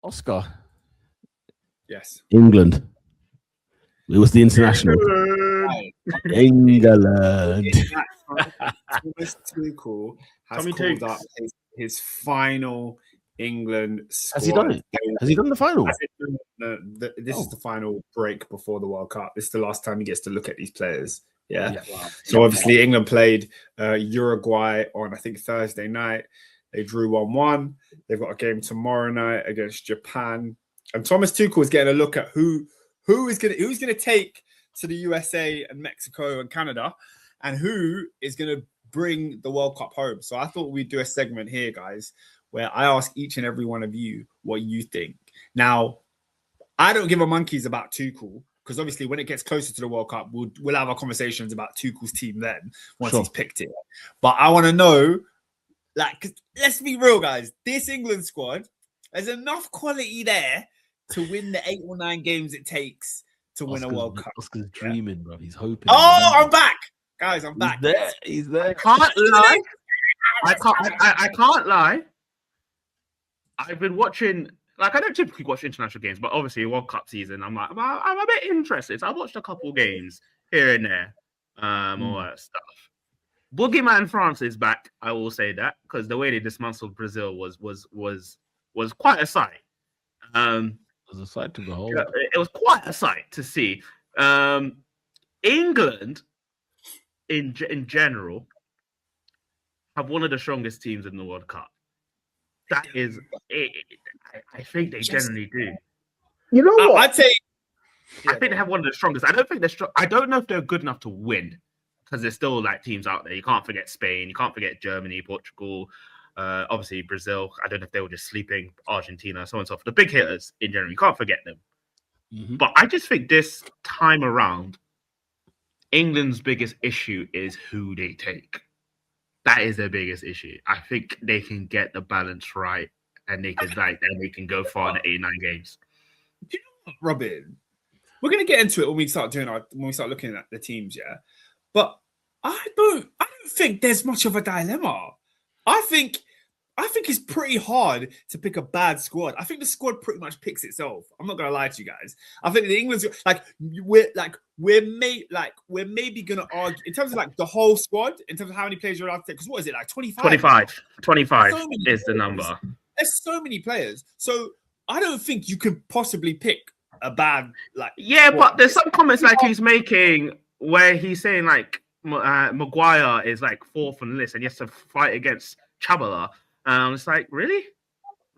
Oscar. Yes. England. It was the international. England. Thomas Tuchel has called up his final England squad. Has he done it? Has he done the final? This is the final break before the World Cup. This is the last time he gets to look at these players. Yeah. Wow. So obviously England played Uruguay on, I think, Thursday night. They drew 1-1. They've got a game tomorrow night against Japan. And Thomas Tuchel is getting a look at who's gonna take to the USA and Mexico and Canada, and who is gonna bring the World Cup home. So I thought we'd do a segment here, guys, where I ask each and every one of you what you think. Now, I don't give a monkeys about Tuchel, because obviously when it gets closer to the World Cup, we'll have our conversations about Tuchel's team then, once he's picked it. But I want to know, like, let's be real, guys. This England squad, there's enough quality there to win the 8 or 9 games it takes to win a World Cup. Oscar's dreaming, bro. He's hoping. Oh, I'm back. Guys, I'm back. He's there. I can't lie. I can't lie. I've been watching, like, I don't typically watch international games, but obviously World Cup season, I'm a bit interested. So I watched a couple games here and there, all that stuff. Boogeyman France is back. I will say that, because the way they dismantled Brazil was quite a sight. It was a sight to behold. It was quite a sight to see. England, in general, have one of the strongest teams in the World Cup. That is, I think they generally do. You know what? I'd say, I think they have one of the strongest. I don't think they're strong. I don't know if they're good enough to win, because there's still like teams out there. You can't forget Spain. You can't forget Germany, Portugal. Obviously Brazil. I don't know if they were just sleeping. Argentina, so on and so forth. The big hitters in general, you can't forget them. Mm-hmm. But I just think this time around, England's biggest issue is who they take. That is their biggest issue. I think they can get the balance right, and they can go far in the 8-9 games. Do you know what, Robin? We're gonna get into it when we start looking at the teams, yeah. But I don't think there's much of a dilemma. I think it's pretty hard to pick a bad squad. I think the squad pretty much picks itself. I'm not gonna lie to you guys. I think the England's we're maybe gonna argue in terms of like the whole squad, in terms of how many players you're allowed to take. Because what is it, like 25? 25 so is the number. There's so many players. So I don't think you could possibly pick a bad Yeah, but there's some comments like he's making where he's saying like Maguire is like 4th on the list and he has to fight against Chabala. It's like, really?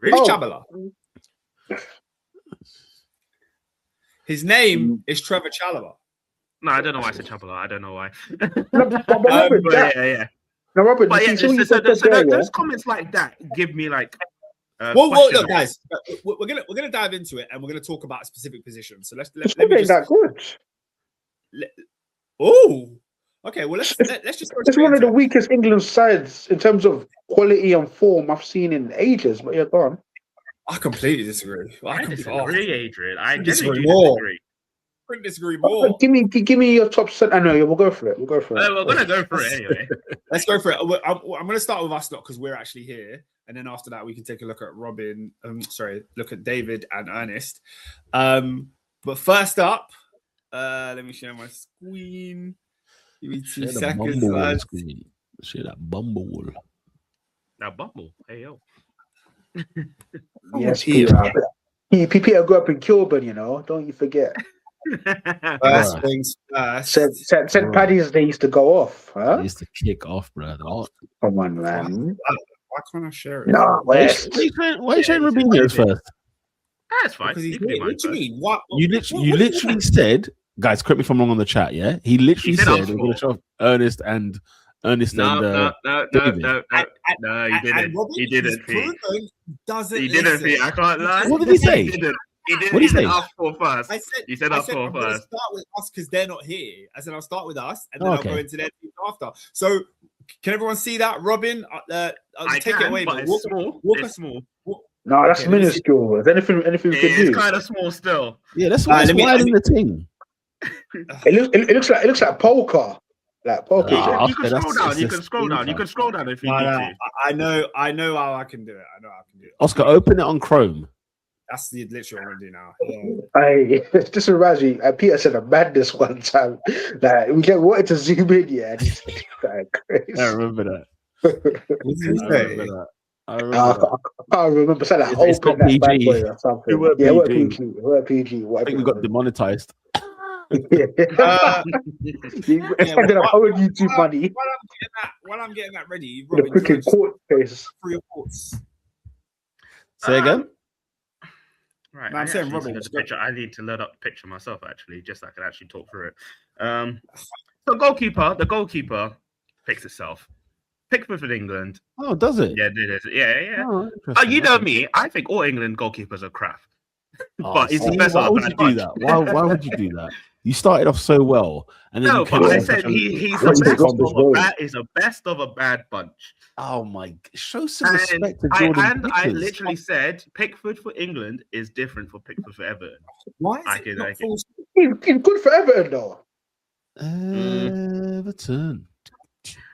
Chabala? His name is Trevor Chalobah. No, I don't know why I said Chabala. I don't know why. Yeah. No, Robert, but yeah, those comments like that give me like. Well, look, guys, we're gonna dive into it and we're gonna talk about specific positions. So let me just. That good. Okay. Well, let's just. It's one of the weakest England sides in terms of quality and form I've seen in ages. But yeah, go on. I completely disagree. I disagree, Adrian. I disagree more. Couldn't disagree more. Give me your top set. I know. We'll go for it. We're gonna go for it anyway. Let's go for it. I'm gonna start with us lot because we're actually here, and then after that we can take a look at Robin. Look at David and Ernest. But first up, let me share my screen. Give me 2 seconds, lads. Share that Bumble. Now Bumble. Hey yo. Yes, Peter grew up in Kilburn, you know. Don't you forget. First things first. St. Paddy's Day used to go off, huh? They used to kick off, bro. Come on, man. Why can't I share it? No, why are you sharing Robinho's first? That's fine. What do you mean? What? You literally said, guys, correct me if I'm wrong on the chat, yeah? He literally said we're going to show Ernest and No, David. No, he didn't. He didn't. Doesn't he didn't. I can't lie. What did he say? He didn't. What did he say? Ask for first. He said I'm ask for going to first. start with us because they're not here. I said I'll start with us and then I'll go into their team after. So can everyone see that, Robin? Take it away. But it's small. It's small. No, that's minuscule. Is anything we can do? It's kind of small still. Yeah, that's why it's wide in the thing. It looks like poker. Like poker. You can scroll down. You can scroll down. You can scroll down if you need to. I know how I can do it. Oscar, open it on Chrome. That's literally what I'm gonna do now. Yeah. This reminds me. Peter said a madness one time. Like we just wanted to zoom in, yeah, and he said like crazy. I remember that. What did he I say? remember that. I I remember that. can't remember. Said like It's open not that bad PG. boy or something. It weren't Yeah, it weren't PG. PG. It weren't PG. I think we got demonetized. Yeah. Uh, You yeah, spending a whole YouTube money. While I'm getting that ready, The Robin, freaking court case. for your thoughts. Say again. Right, No, I'm I saying actually Robin, need just the picture. I need to load up the picture myself, actually, just so I can actually talk through it. So the goalkeeper picks itself. Pickford for England. Oh, does it? Yeah, it is. Yeah. Oh, Oh, interesting. you know me. I think all England goalkeepers are crap. Oh, But it's see, the best why of a would bad you do bunch. that? Why would you do that? You started off so well, and then No, you came but I in said such a he's What the you think best of of this a goal? bad. Is the best of a bad bunch. Oh my! Show some And respect to Jordan I Pickford. literally said Pickford for England is different for Pickford for Everton. Why is I it can- not I can- full He's good for Everton though. Everton.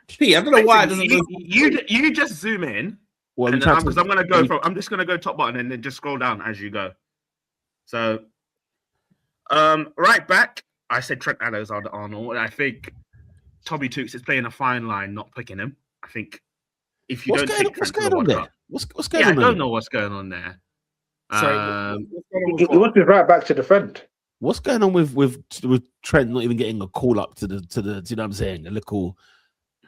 P? I don't know why it doesn't Basically, go. you just zoom in, Well, and because I'm just gonna go top button and then just scroll down as you go. So, right back, I said Trent Alexander-Arnold, and I think Tommy Tooks is playing a fine line, not picking him. I think if you don't take What's Trent to the going on World there? Cup, What's going yeah, I on don't there? know what's going on there. Sorry, what's going on with He what? wants to right back to defend. What's going on with Trent not even getting a call up to the you know what I'm saying? A little,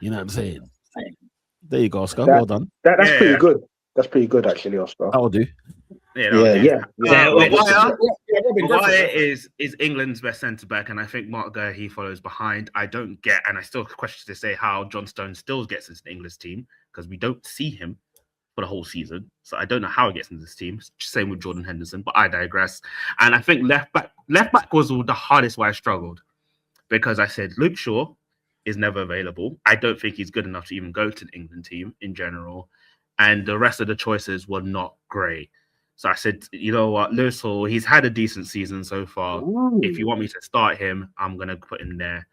you know what I'm saying? There you go, Oscar. Well done. That's Yeah. pretty good. That's pretty good, actually, Oscar. That'll do. Yeah. Robin, go for Maguire it. is England's best centre back, and I think Mark Guehi follows behind. I don't get, and I still question to say how John Stones still gets into the English team because we don't see him for the whole season. So I don't know how he gets into this team. Same with Jordan Henderson, but I digress. And I think left back was the hardest where I struggled because I said Luke Shaw is never available. I don't think he's good enough to even go to the England team in general. And the rest of the choices were not great. So I said, you know what, Lewis Hall, he's had a decent season so far. Ooh. If you want me to start him, I'm going to put him there.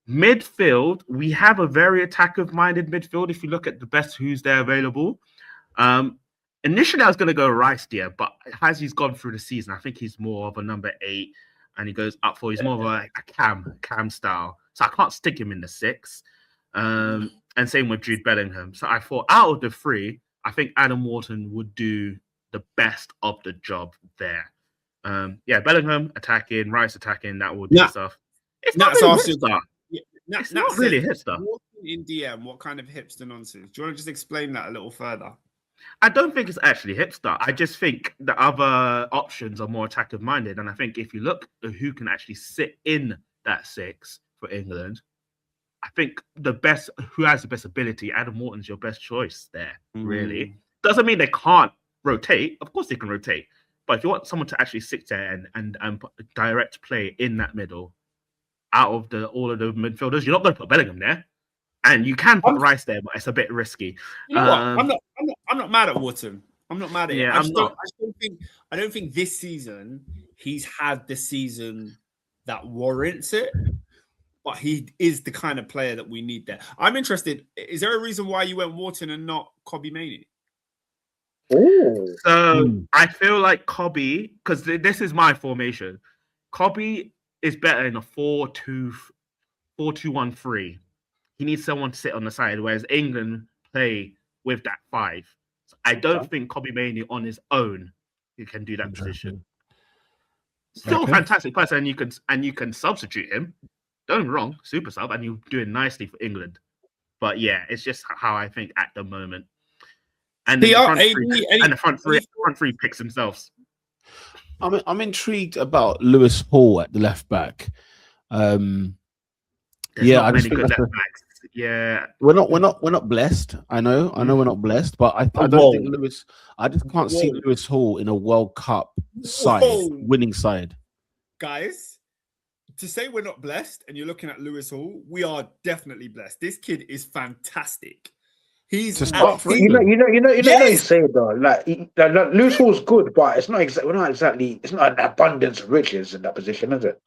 Midfield, we have a very attacker-minded midfield. If you look at the best who's there available. Initially, I was going to go Rice there, but as he's gone through the season, I think he's more of a number 8, and he goes up for, he's more of a cam style. So I can't stick him in the 6. And same with Jude Bellingham. So I thought out of the 3, I think Adam Wharton would do the best of the job there. Bellingham attacking, Rice attacking, that will do stuff. It's not really hipster. It's not really hipster. In DM, what kind of hipster nonsense? Do you want to just explain that a little further? I don't think it's actually hipster. I just think the other options are more attacker minded. And I think if you look at who can actually sit in that 6 for England, I think who has the best ability, Adam Wharton's your best choice there, really. Doesn't mean they can't rotate. Of course they can rotate. But if you want someone to actually sit there and direct play in that middle, out of all of the midfielders, you're not going to put Bellingham there. And you can put Rice there, but it's a bit risky. You know what? I'm not mad at Wharton. I'm not mad at him. I don't think this season he's had the season that warrants it. But he is the kind of player that we need there. I'm interested. Is there a reason why you went Wharton and not Kobbie Mainoo? So I feel like Kobbie, because this is my formation. Kobbie is better in a 4-2-1-3. He needs someone to sit on the side, whereas England play with that 5. So I don't think Kobbie Mainoo on his own he can do that position. Still a fantastic person, and you can substitute him. Don't get me wrong, super sub, and you're doing nicely for England. But yeah, it's just how I think at the moment. And the front three picks themselves. I'm intrigued about Lewis Hall at the left back. There's not many good left backs. Yeah, we're not blessed. I know we're not blessed, but I don't think Lewis. I just can't see Lewis Hall in a World Cup side, winning side. Guys, to say we're not blessed, and you're looking at Lewis Hall, we are definitely blessed. This kid is fantastic. He's to start you know you say though, like Lewis Hall's good, but it's not exactly. It's not an abundance of riches in that position, is it?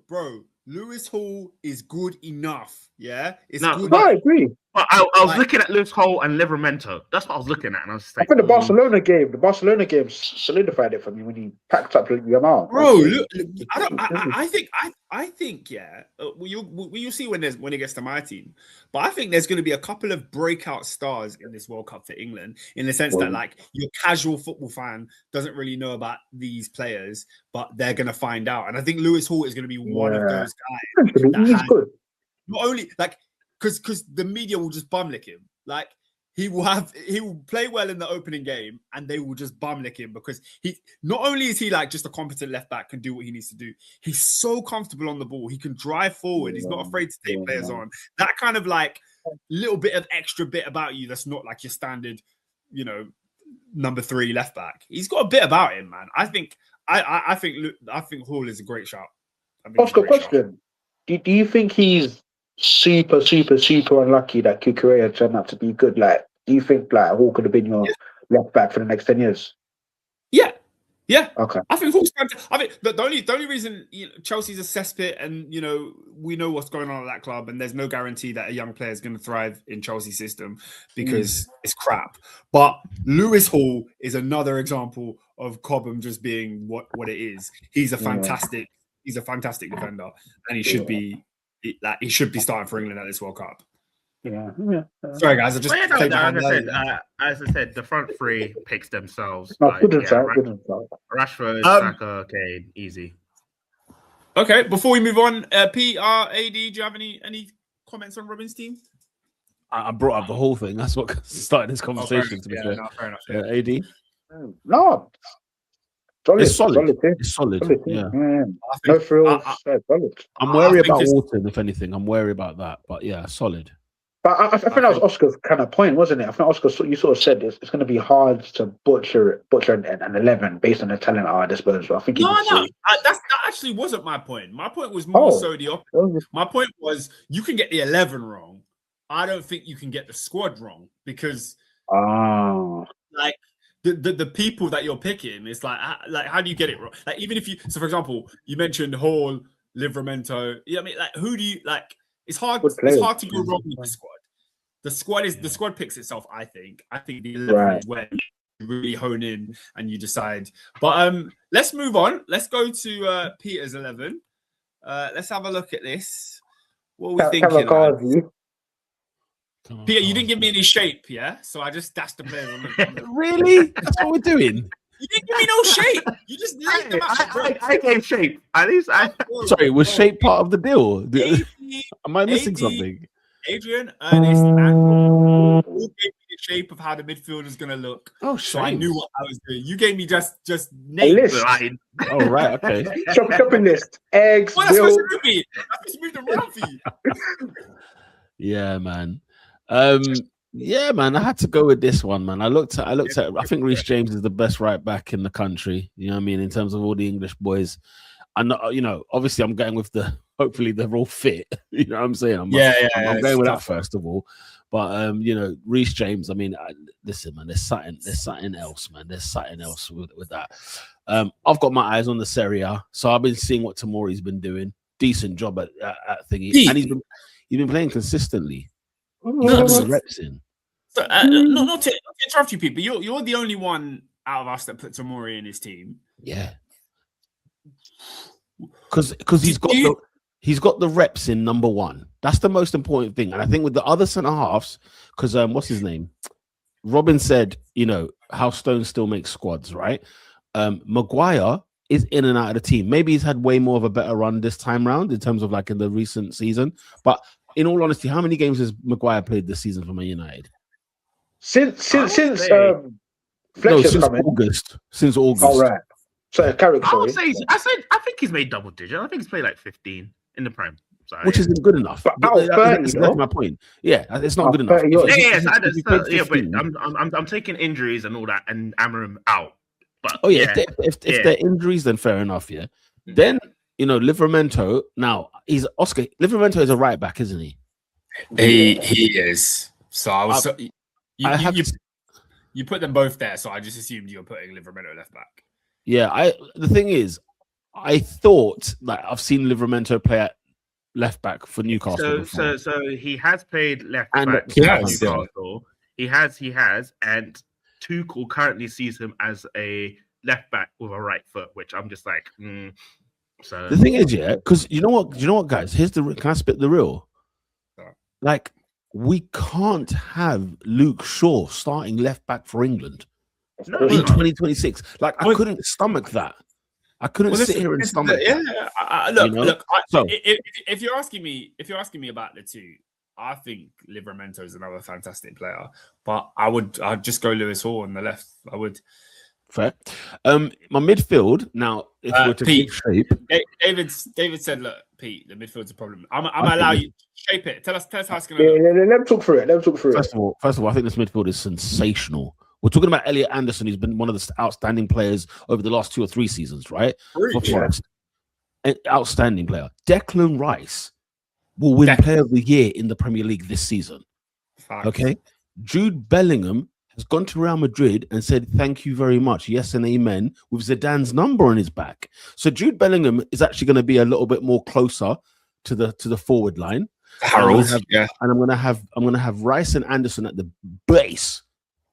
Bro, Lewis Hall is good enough. Yeah, it's No, good. No, I agree. But I was looking at Lewis Hall and Livramento. That's what I was looking at, and I was just I like, think the Barcelona game solidified it for me when he packed up Yamal. Bro, look, I think, yeah. You'll see when it gets to my team, but I think there's going to be a couple of breakout stars in this World Cup for England, in the sense that like your casual football fan doesn't really know about these players, but they're going to find out. And I think Lewis Hall is going to be one of those guys. He's good. Not only like because the media will just bum lick him. Like he will play well in the opening game, and they will just bum lick him because he not only is he like just a competent left back, can do what he needs to do. He's so comfortable on the ball. He can drive forward. He's not afraid to take players on. That kind of like little bit of extra bit about you that's not like your standard, number 3 left back. He's got a bit about him, man. I think Hall is a great shout. Oscar, question: Do you think he's super unlucky that Kukurea turned out to be good? Like, do you think like Hall could have been your left back for the next 10 years? Yeah. Okay. I think Hall's fantastic. I mean, the only reason Chelsea's a cesspit, and we know what's going on at that club, and there's no guarantee that a young player is going to thrive in Chelsea's system because it's crap. But Lewis Hall is another example of Cobham just being what it is. He's a fantastic defender, and he should be. He should be starting for England at this World Cup. Yeah. Sorry, guys. As I said, the front 3 picks themselves. Good insight. Rashford, Saka, Kane, easy. Okay, before we move on, PR, AD, do you have any comments on Robin's team? I brought up the whole thing. That's what started this conversation. To be fair, fair enough. AD. No. It's solid. Team. It's solid. Yeah. No frills. Solid. I'm wary about Wharton, if anything. I'm wary about that. But yeah, solid. But I think that was Oscar's kind of point, wasn't it? I think Oscar, you sort of said it's going to be hard to butcher an 11 based on the talent at our disposal. I think that actually wasn't my point. My point was more so the opposite. My point was you can get the 11 wrong. I don't think you can get the squad wrong because like the people that you're picking, it's like how do you get it wrong? Like even if for example, you mentioned Hall, Livramento. I mean, like who do you like? It's hard. It's hard to go wrong with the squad. The squad picks itself. I think the 11 is where you really hone in and you decide. But let's move on. Let's go to Peter's 11. Let's have a look at this. What are we thinking? Peter, you didn't give me any shape, yeah? So I just dashed the players on the Really? That's what we're doing. You didn't give me no shape. You just laid them out. I gave shape. At least Sorry, was shape part of the deal? Am I missing something? Adrian, Ernest, and who gave me the shape of how the midfield is going to look. Oh, so I knew what I was doing. You gave me just names. Oh, right, okay. Shopping list. Eggs. What that's supposed to be? I'm supposed to move them around for you. Yeah, man. Yeah, man. I had to go with this one, man. I looked at. I think Reece James is the best right back in the country. You know what I mean? In terms of all the English boys, and obviously, I'm going with the. Hopefully, they're all fit. You know what I'm saying? I'm going with that first of all. But Reece James. I mean, listen, man. There's something else, man. There's something else with that. I've got my eyes on the Serie A, so I've been seeing what Tomori's been doing. Decent job at thingy, and he's been playing consistently. The reps in. So, not to interrupt you, people. You're the only one out of us that put Tomori in his team. Yeah, because he's got the reps in number 1. That's the most important thing. And I think with the other centre halves, because what's his name? Robin said, how Stone still makes squads, right? Maguire is in and out of the team. Maybe he's had way more of a better run this time round in terms of like in the recent season, but. In all honesty, how many games has Maguire played this season for Man United? Since Fletcher's coming. August. Since August. All right. So Carrick, sorry. I think he's made double digit. I think he's played like 15 in the Prem. So, which isn't good enough. But out of 30, that's my point. Yeah, it's not good enough. But I'm taking injuries and all that and Amarim out. But if they're injuries, then fair enough. Yeah. Then Livramento. Now Livramento is a right back, isn't he? He is. So I was. You put them both there, so I just assumed you were putting Livramento left back. Yeah. The thing is, I thought that I've seen Livramento play at left back for Newcastle. So he has played left And back he at has, yeah. Newcastle. He has, and Tuchel currently sees him as a left back with a right foot, which I'm just like, So the thing is, yeah, because you know what, guys? Can I spit the real? Like, we can't have Luke Shaw starting left back for England in 2026. Like, I couldn't stomach that. I couldn't sit here and stomach that. Look. So If you're asking me about the two, I think Livramento is another fantastic player, but I'd just go Lewis Hall on the left. I would. Fair. My midfield now, if we're to Pete, keep shape. David said, "Look, Pete, the midfield's a problem. I'm gonna allow you to shape it. Tell us how it's gonna look." Yeah, let me talk through it. First of all, I think this midfield is sensational. We're talking about Elliot Anderson, who's been one of the outstanding players over the last 2 or 3 seasons, right? For Forest. An outstanding player. Declan Rice will win Player of the Year in the Premier League this season. Facts. Okay. Jude Bellingham has gone to Real Madrid and said, "Thank you very much. Yes and amen," with Zidane's number on his back. So Jude Bellingham is actually going to be a little bit more closer to the forward line. Harold, and I'm gonna have Rice and Anderson at the base,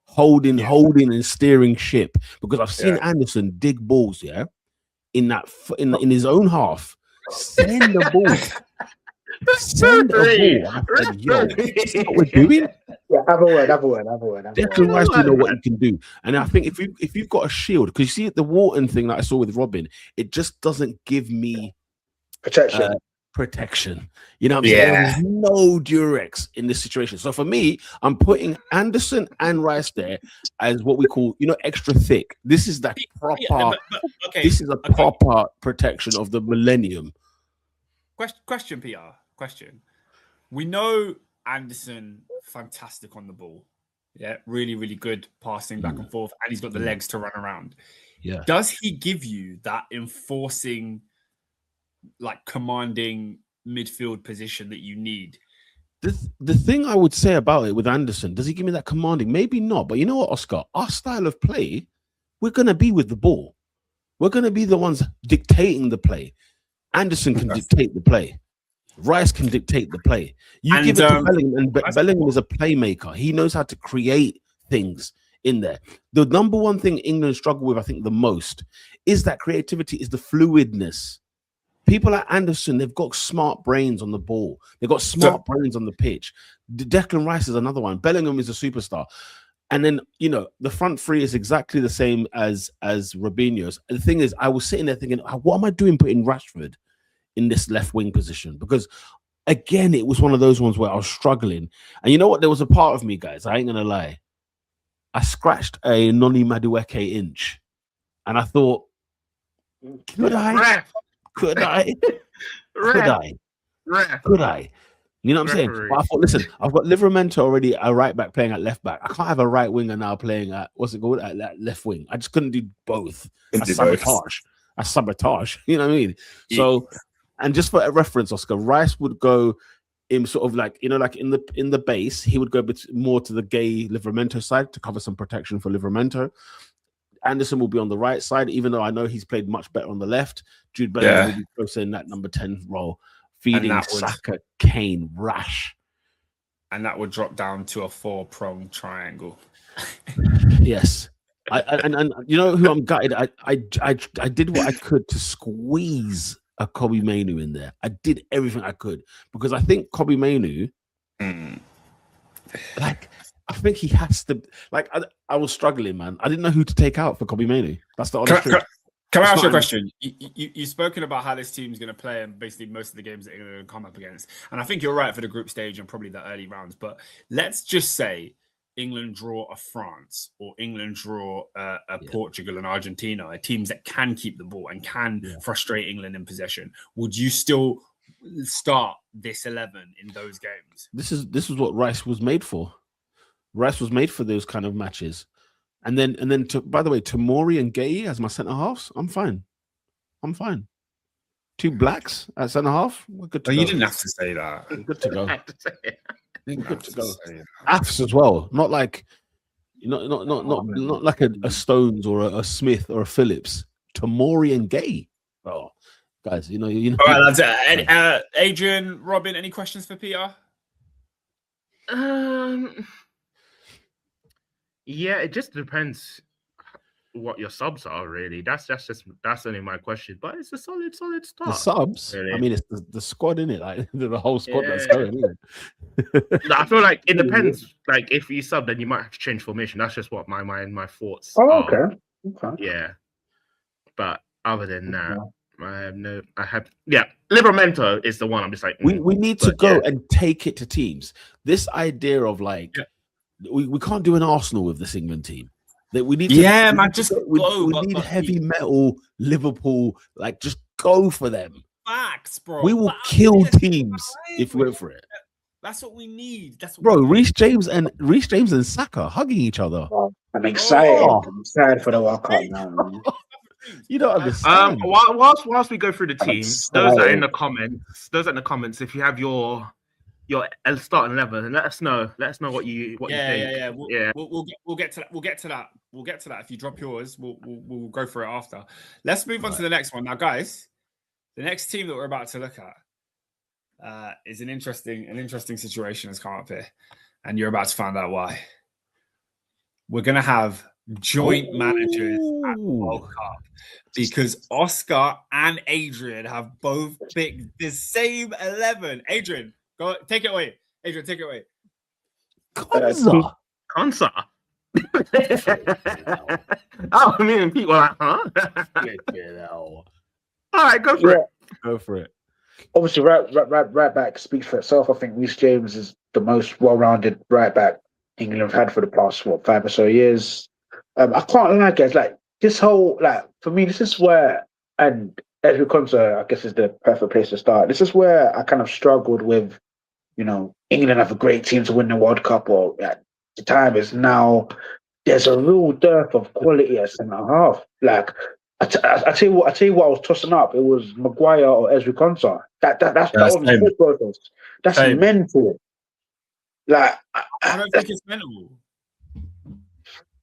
holding and steering ship, because I've seen Anderson dig balls, in his own half, send the ball. Send a ball. I said, yo, this is what we're doing. Yeah, have a word. Declan Rice, you know what he can do. And I think if you've got a shield, because you see the Wharton thing that I saw with Robin, it just doesn't give me protection. You know what I'm saying? There's no Durex in this situation. So for me, I'm putting Anderson and Rice there as what we call, extra thick. This is that proper. This is a proper protection of the millennium. Question, PR. Question. We know Anderson, fantastic on the ball. Yeah, really, really good passing back and forth, and he's got the legs to run around. Yeah. Does he give you that enforcing, like commanding midfield position that you need? The thing I would say about it with Anderson, does he give me that commanding? Maybe not, but you know what, Oscar? Our style of play, we're going to be with the ball. We're going to be the ones dictating the play. Anderson can dictate the play. Rice can dictate the play. You give it to Bellingham, and Bellingham is a playmaker. He knows how to create things in there. The number one thing England struggle with, I think, the most is that creativity, is the fluidness. People like Anderson, they've got smart brains on the ball. They've got smart brains on the pitch. Declan Rice is another one. Bellingham is a superstar. And then, the front three is exactly the same as Robinho's. The thing is, I was sitting there thinking, what am I doing putting Rashford in this left wing position? Because, again, it was one of those ones where I was struggling. And you know what? There was a part of me, guys, I ain't going to lie. I scratched a Noni Madueke inch. And I thought, could I? You know what I'm saying? But I thought, listen, I've got Livramento already, a right back playing at left back. I can't have a right winger now playing at, at left wing. I just couldn't do both. That's sabotage. You know what I mean? So, and just for a reference, Oscar, Rice would go in sort of like, like in the base, he would go more to the gay Livramento side to cover some protection for Livramento. Anderson will be on the right side, even though I know he's played much better on the left. Jude Bellingham will be closer in that number 10 role, feeding Saka, Kane, Rash. And that would drop down to a 4-pronged triangle. Yes. And you know who I'm gutted? I did what I could to squeeze a Kobbie Mainoo in there. I did everything I could, because I think Kobbie Mainoo, I think he has to. I was struggling, man. I didn't know who to take out for Kobbie Mainoo. That's the honest truth. Can I ask you a question? You've spoken about how this team's going to play and basically most of the games that they're going to come up against. And I think you're right for the group stage and probably the early rounds. But let's just say England draw a France, or England draw a Portugal and Argentina, teams that can keep the ball and can frustrate England in possession. Would you still start this 11 in those games? This is what Rice was made for. Rice was made for those kind of matches. And then by the way, Tomori and Gay as my centre halves, I'm fine. 2 blacks at centre half, we're good to go. You didn't have to say that. We're good to go. Good to go. Afs as well, not like not like a Stones or a Smith or a Phillips. Tomori and Gay. Oh, guys. You know. All right, lads. Adrian, Robin, any questions for Peter? Yeah, it just depends what your subs are, really. That's only my question. But it's a solid The start. subs. Really. I mean, it's the squad, isn't it? Like the whole squad that's Yeah. going. Isn't it? No, I feel like it depends. Like if you sub, then you might have to change formation. That's just what my thoughts Oh, are. okay. Yeah. But other than that, Livramento is the one. I'm just like we need to go and take it to teams. This idea of like we can't do an Arsenal with this England team. That we need to man, just we go. need heavy metal Liverpool, like just go for them. Facts, bro. We will kill teams if we went for it. That's what we need. That's what bro. Reece James and Saka hugging each other. I'm excited. I'm excited for the World Cup now, man. You don't understand. Whilst we go through the teams, those excited. are in the comments. If you have your starting 11, let us know. Let us know what you think. Yeah. We'll get to that. We'll get to that. If you drop yours, we'll go for it after. Let's move on to the next one now, guys. The next team that we're about to look at is an interesting situation has come up here, and you're about to find out why. We're gonna have joint managers at the World Cup because Oscar and Adrian have both picked the same 11. Adrian, go take it away. Konsa. I mean, people are like, huh? All right, go for it. Go for it. Obviously, right back speaks for itself. I think Reece James is the most well-rounded right back England have had for the past 5 or so years. I can't lie, guys. Like this whole for me, this is where, and as we come to, I guess is the perfect place to start. This is where I kind of struggled with, England have a great team to win the World Cup, or the time is now. There's a real dearth of quality at centre half. Like I tell you what I was tossing up. It was Maguire or Ezri Konsa. That was the process. That's mental. Like I don't think it's mental.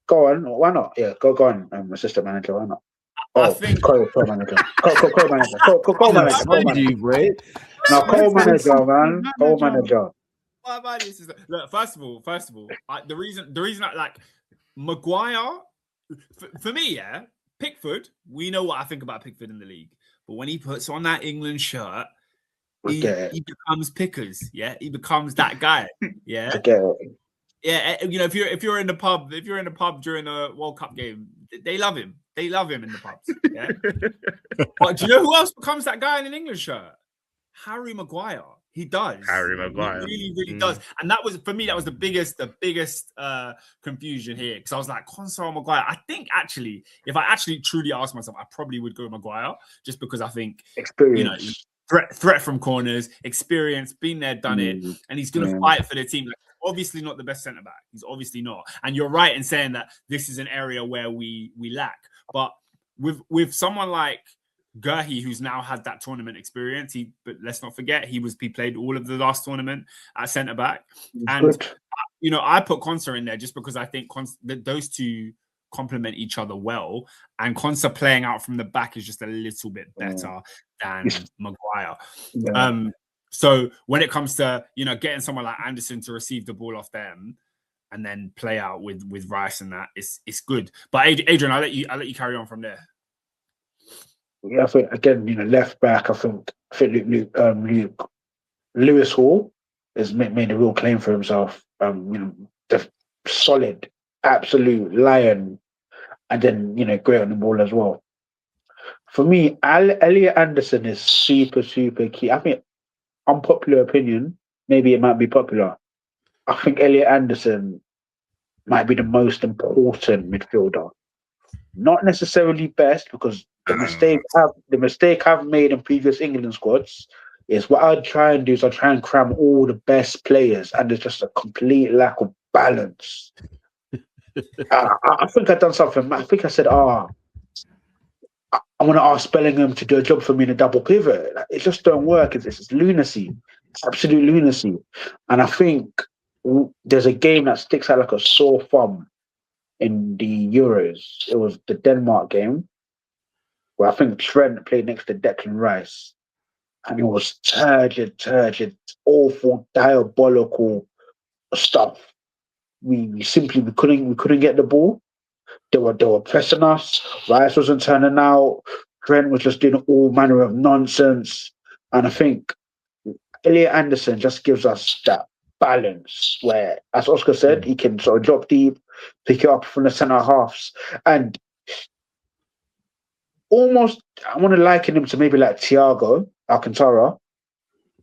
Go on, why not? Yeah, go on, assistant manager, why not? I think co-manager. Co-manager. No, co-manager, man. Co-manager. Look, first of all, the reason I like Maguire for me, Pickford. We know what I think about Pickford in the league, but when he puts on that England shirt, he becomes Pickers. Yeah, he becomes that guy. Yeah. Yeah, if you're in the pub during a World Cup game, they love him. They love him in the pubs. Yeah. But do you know who else becomes that guy in an English shirt? Harry Maguire. He does. Harry Maguire. He really does. And that was, for me, that was the biggest confusion here. Because I was like, Konsa or Maguire. I think actually, if I actually truly asked myself, I probably would go Maguire, just because I think experience. Threat from corners, experience, been there, done it, and he's going to fight for the team. Like, obviously not the best centre back. He's obviously not. And you're right in saying that this is an area where we lack. But with someone like Gurhi, who's now had that tournament experience, but let's not forget he played all of the last tournament at centre back. And I put Konsa in there just because I think those two complement each other well, and Konsa playing out from the back is just a little bit better than Maguire. So when it comes to getting someone like Anderson to receive the ball off them and then play out with Rice and that, it's good. But Adrian, I'll let you carry on from there. Yeah, I think again, left back. I think Lewis Hall has made a real claim for himself. The solid, absolute lion. And then, great on the ball as well. For me, Elliot Anderson is super, super key. I think, unpopular opinion, maybe it might be popular. I think Elliot Anderson might be the most important midfielder. Not necessarily best, because the mistake I've made in previous England squads is what I'd try and do is I'd try and cram all the best players, and there's just a complete lack of balance. I think I've done something. I think I said, I want to ask Bellingham to do a job for me in a double pivot. It just don't work. It's lunacy. It's absolute lunacy. And I think there's a game that sticks out like a sore thumb in the Euros. It was the Denmark game. where I think Trent played next to Declan Rice, and it was turgid, awful, diabolical stuff. We simply we couldn't get the ball. They were pressing us. Rice wasn't turning out. Trent was just doing all manner of nonsense. And I think Elliot Anderson just gives us that balance where, as Oscar said, he can sort of drop deep, pick it up from the centre halves. And almost, I want to liken him to maybe like Thiago Alcantara.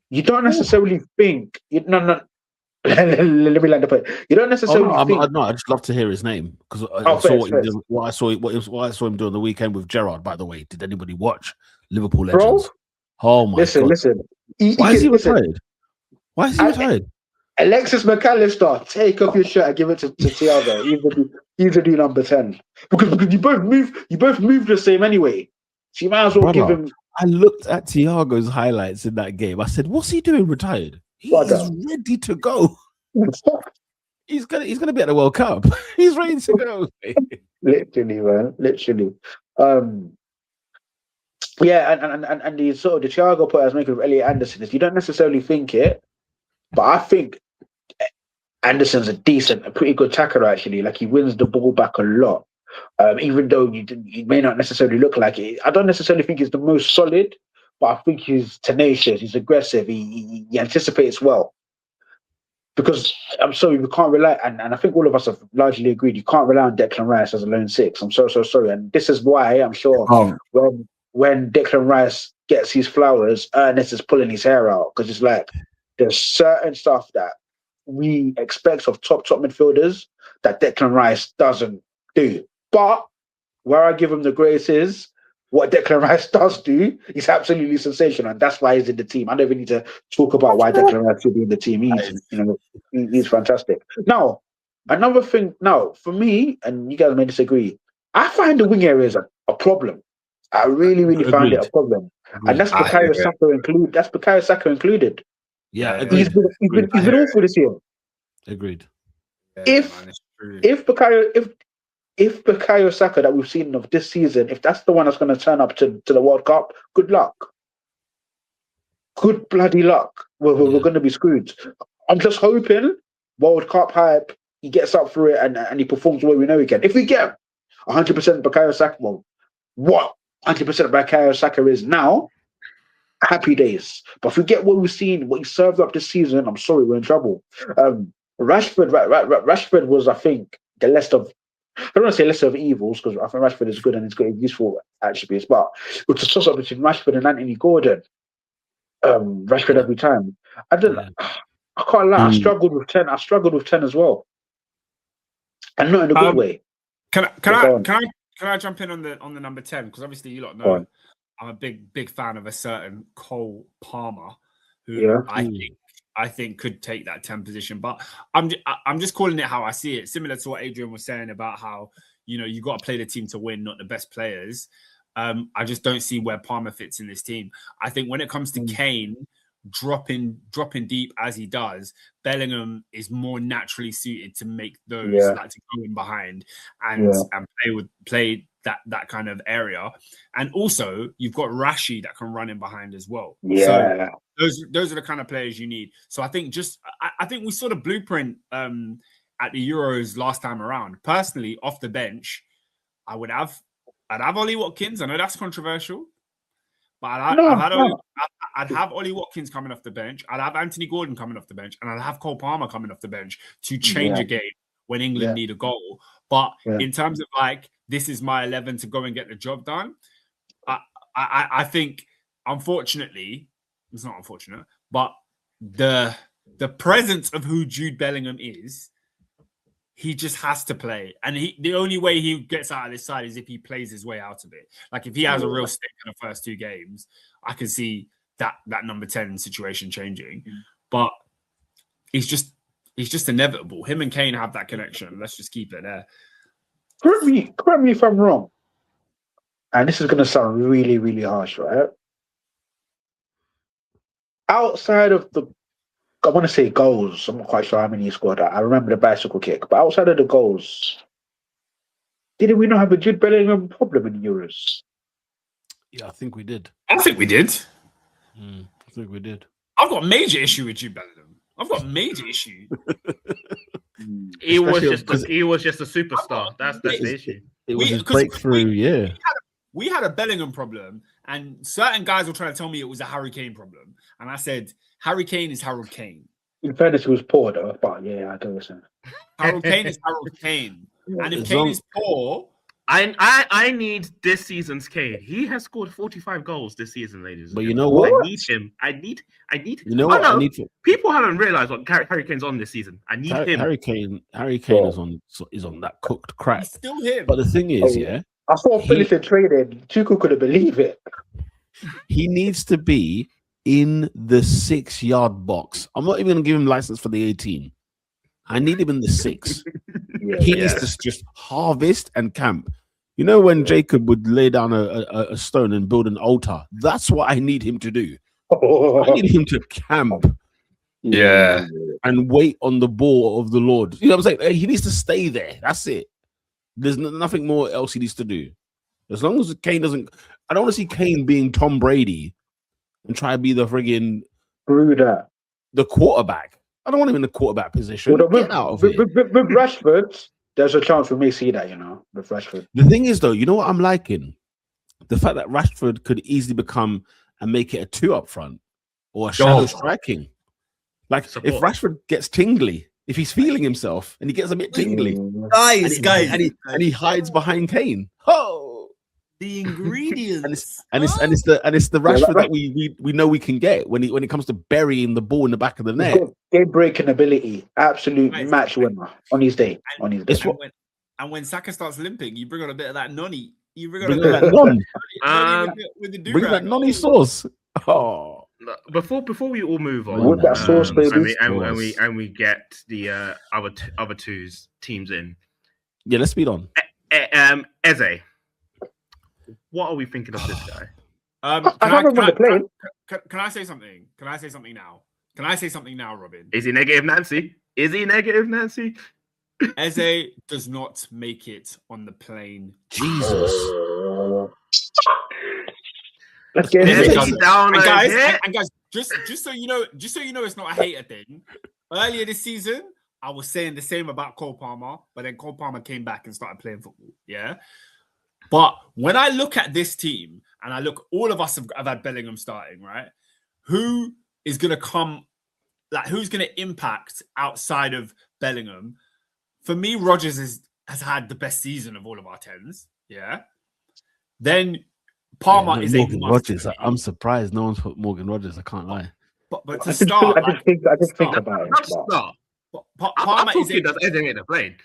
You don't necessarily think, no, let me land the point. You don't necessarily think. I just love to hear his name because what I saw him do on the weekend with Gerrard. By the way, did anybody watch Liverpool Legends? Bro, Oh my god! Listen. Why is he retired? Why is he retired? Alexis McAllister, take off your shirt and give it to Thiago. He's the new number 10 because you both move the same anyway. So you might as well give him. I looked at Thiago's highlights in that game. I said, "What's he doing retired? He's ready to go. He's gonna be at the World Cup. He's ready to go." Literally, man. Literally. Yeah, and the sort of the Thiago point I was making with Elliot Anderson is you don't necessarily think it, but I think Anderson's a pretty good tackler actually. Like he wins the ball back a lot. Even though you may not necessarily look like it. I don't necessarily think he's the most solid, but I think he's tenacious, he's aggressive, he anticipates well. Because I'm sorry, we can't rely, and I think all of us have largely agreed, you can't rely on Declan Rice as a lone six. I'm so sorry. And this is why I'm sure when Declan Rice gets his flowers, Ernest is pulling his hair out. Because it's like there's certain stuff that we expect of top midfielders that Declan Rice doesn't do. But where I give him the grace is what Declan Rice does do is absolutely sensational, and that's why he's in the team. I don't even need to talk about why Declan Rice should be in the team. He's fantastic. Now, another thing. Now, for me, and you guys may disagree, I find the wing areas a problem. I really find it a problem, and that's Bukayo Saka included. That's Bukayo Saka included. Yeah, agreed. He's been awful this year. Agreed. If Bukayo Saka that we've seen of this season, if that's the one that's going to turn up to the World Cup, good luck. Good bloody luck. We're going to be screwed. I'm just hoping World Cup hype, he gets up for it and he performs the way we know he can. If we get 100% Bukayo Saka, well, what 100% Bukayo Saka is now, happy days. But if we get what we've seen, what he served up this season, I'm sorry, we're in trouble. Rashford was, I think, the less of, I don't want to say lesser of evils because I think Rashford is good and he's got useful attributes, but it's a toss up between Rashford and Anthony Gordon. Rashford every time. I can't lie. I struggled with 10. I struggled with 10 as well, and not in a good way. Can I jump in on the number 10? Because obviously you lot know I'm a big fan of a certain Cole Palmer, who I think could take that 10 position. But I'm just calling it how I see it. Similar to what Adrian was saying about how, you got to play the team to win, not the best players. I just don't see where Palmer fits in this team. I think when it comes to Kane dropping deep as he does, Bellingham is more naturally suited to make those like to go in behind and play that kind of area. And also you've got Rashi that can run in behind as well. So those are the kind of players you need. So I think I think we saw the blueprint at the Euros last time around. Personally, off the bench, I'd have Ollie Watkins. I know that's controversial, but I'd have Ollie Watkins coming off the bench. I'd have Anthony Gordon coming off the bench, and I'd have Cole Palmer coming off the bench to change a game when England need a goal. But in terms of like, this is my 11 to go and get the job done, I think, unfortunately, it's not unfortunate, but the presence of who Jude Bellingham is, he just has to play. And the only way he gets out of this side is if he plays his way out of it. Like if he has a real stick in the first two games, I can see that number 10 situation changing. But it's just inevitable. Him and Kane have that connection. Let's just keep it there. Correct me if I'm wrong. And this is going to sound really, really harsh, right? Outside of I want to say goals. I'm not quite sure how many he scored. I remember the bicycle kick. But outside of the goals, didn't we not have a Jude Bellingham problem in the Euros? Yeah, I think we did. I think we did. I think we did. I've got a major issue with Jude Bellingham. I've got a major issue. He was Especially just a superstar. That's the issue. It was his breakthrough. We had a Bellingham problem, and certain guys were trying to tell me it was a Harry Kane problem, and I said Harry Kane is Harold Kane. In fairness, he was poor though, but yeah, I can listen. Harold Kane is Harold Kane, and if Kane is poor, I need this season's Kane. He has scored 45 goals this season, ladies. But you know what? I need him. I need. You know what? People haven't realized what Harry Kane's on this season. I need him. Harry Kane is on that cooked crack. It's still him. But the thing is, I saw Phillips in training. Tuchel couldn't believe it. He needs to be in the 6-yard box. I'm not even going to give him license for the 18. I need him in the 6. He needs to just harvest and camp. You know when Jacob would lay down a stone and build an altar? That's what I need him to do. I need him to camp. Yeah. And wait on the ball of the Lord. You know what I'm saying? He needs to stay there. That's it. There's nothing more else he needs to do. As long as Kane doesn't... I don't want to see Kane being Tom Brady and try to be the friggin' the quarterback. I don't want him in the quarterback position. Well, Get out of it. With Rashford, there's a chance we may see that, with Rashford. The thing is, though, you know what I'm liking? The fact that Rashford could easily become and make it a 2 up front or a shadow striking. Like, if Rashford gets tingly, if he's feeling himself and he gets a bit tingly, guys, and he hides behind Kane. Oh! The ingredients, and it's the Rashford that we know we can get when it comes to burying the ball in the back of the net. Game breaking ability, absolute match winner on his day. And when Saka starts limping, you bring on a bit of that nonny. You bring on that non. With the bring that nonny sauce. Oh, before we all move on, with that sauce, baby, and we get the other teams in. Yeah, let's speed on. Eze. What are we thinking of this guy? Can I say something? Can I say something now? Can I say something now, Robin? Is he negative Nancy? Eze does not make it on the plane. Jesus. Let's get it down, guys. Just so you know, it's not a hater thing. Earlier this season, I was saying the same about Cole Palmer, but then Cole Palmer came back and started playing football. Yeah. But when I look at this team and I look, all of us have had Bellingham starting, right? Who is going to come, who's going to impact outside of Bellingham? For me, Rodgers has had the best season of all of our 10s. Yeah. Then Palmer is Morgan Rodgers. I'm surprised no one's put Morgan Rodgers. I can't lie. But to start, I just think about it. Palmer is a plane.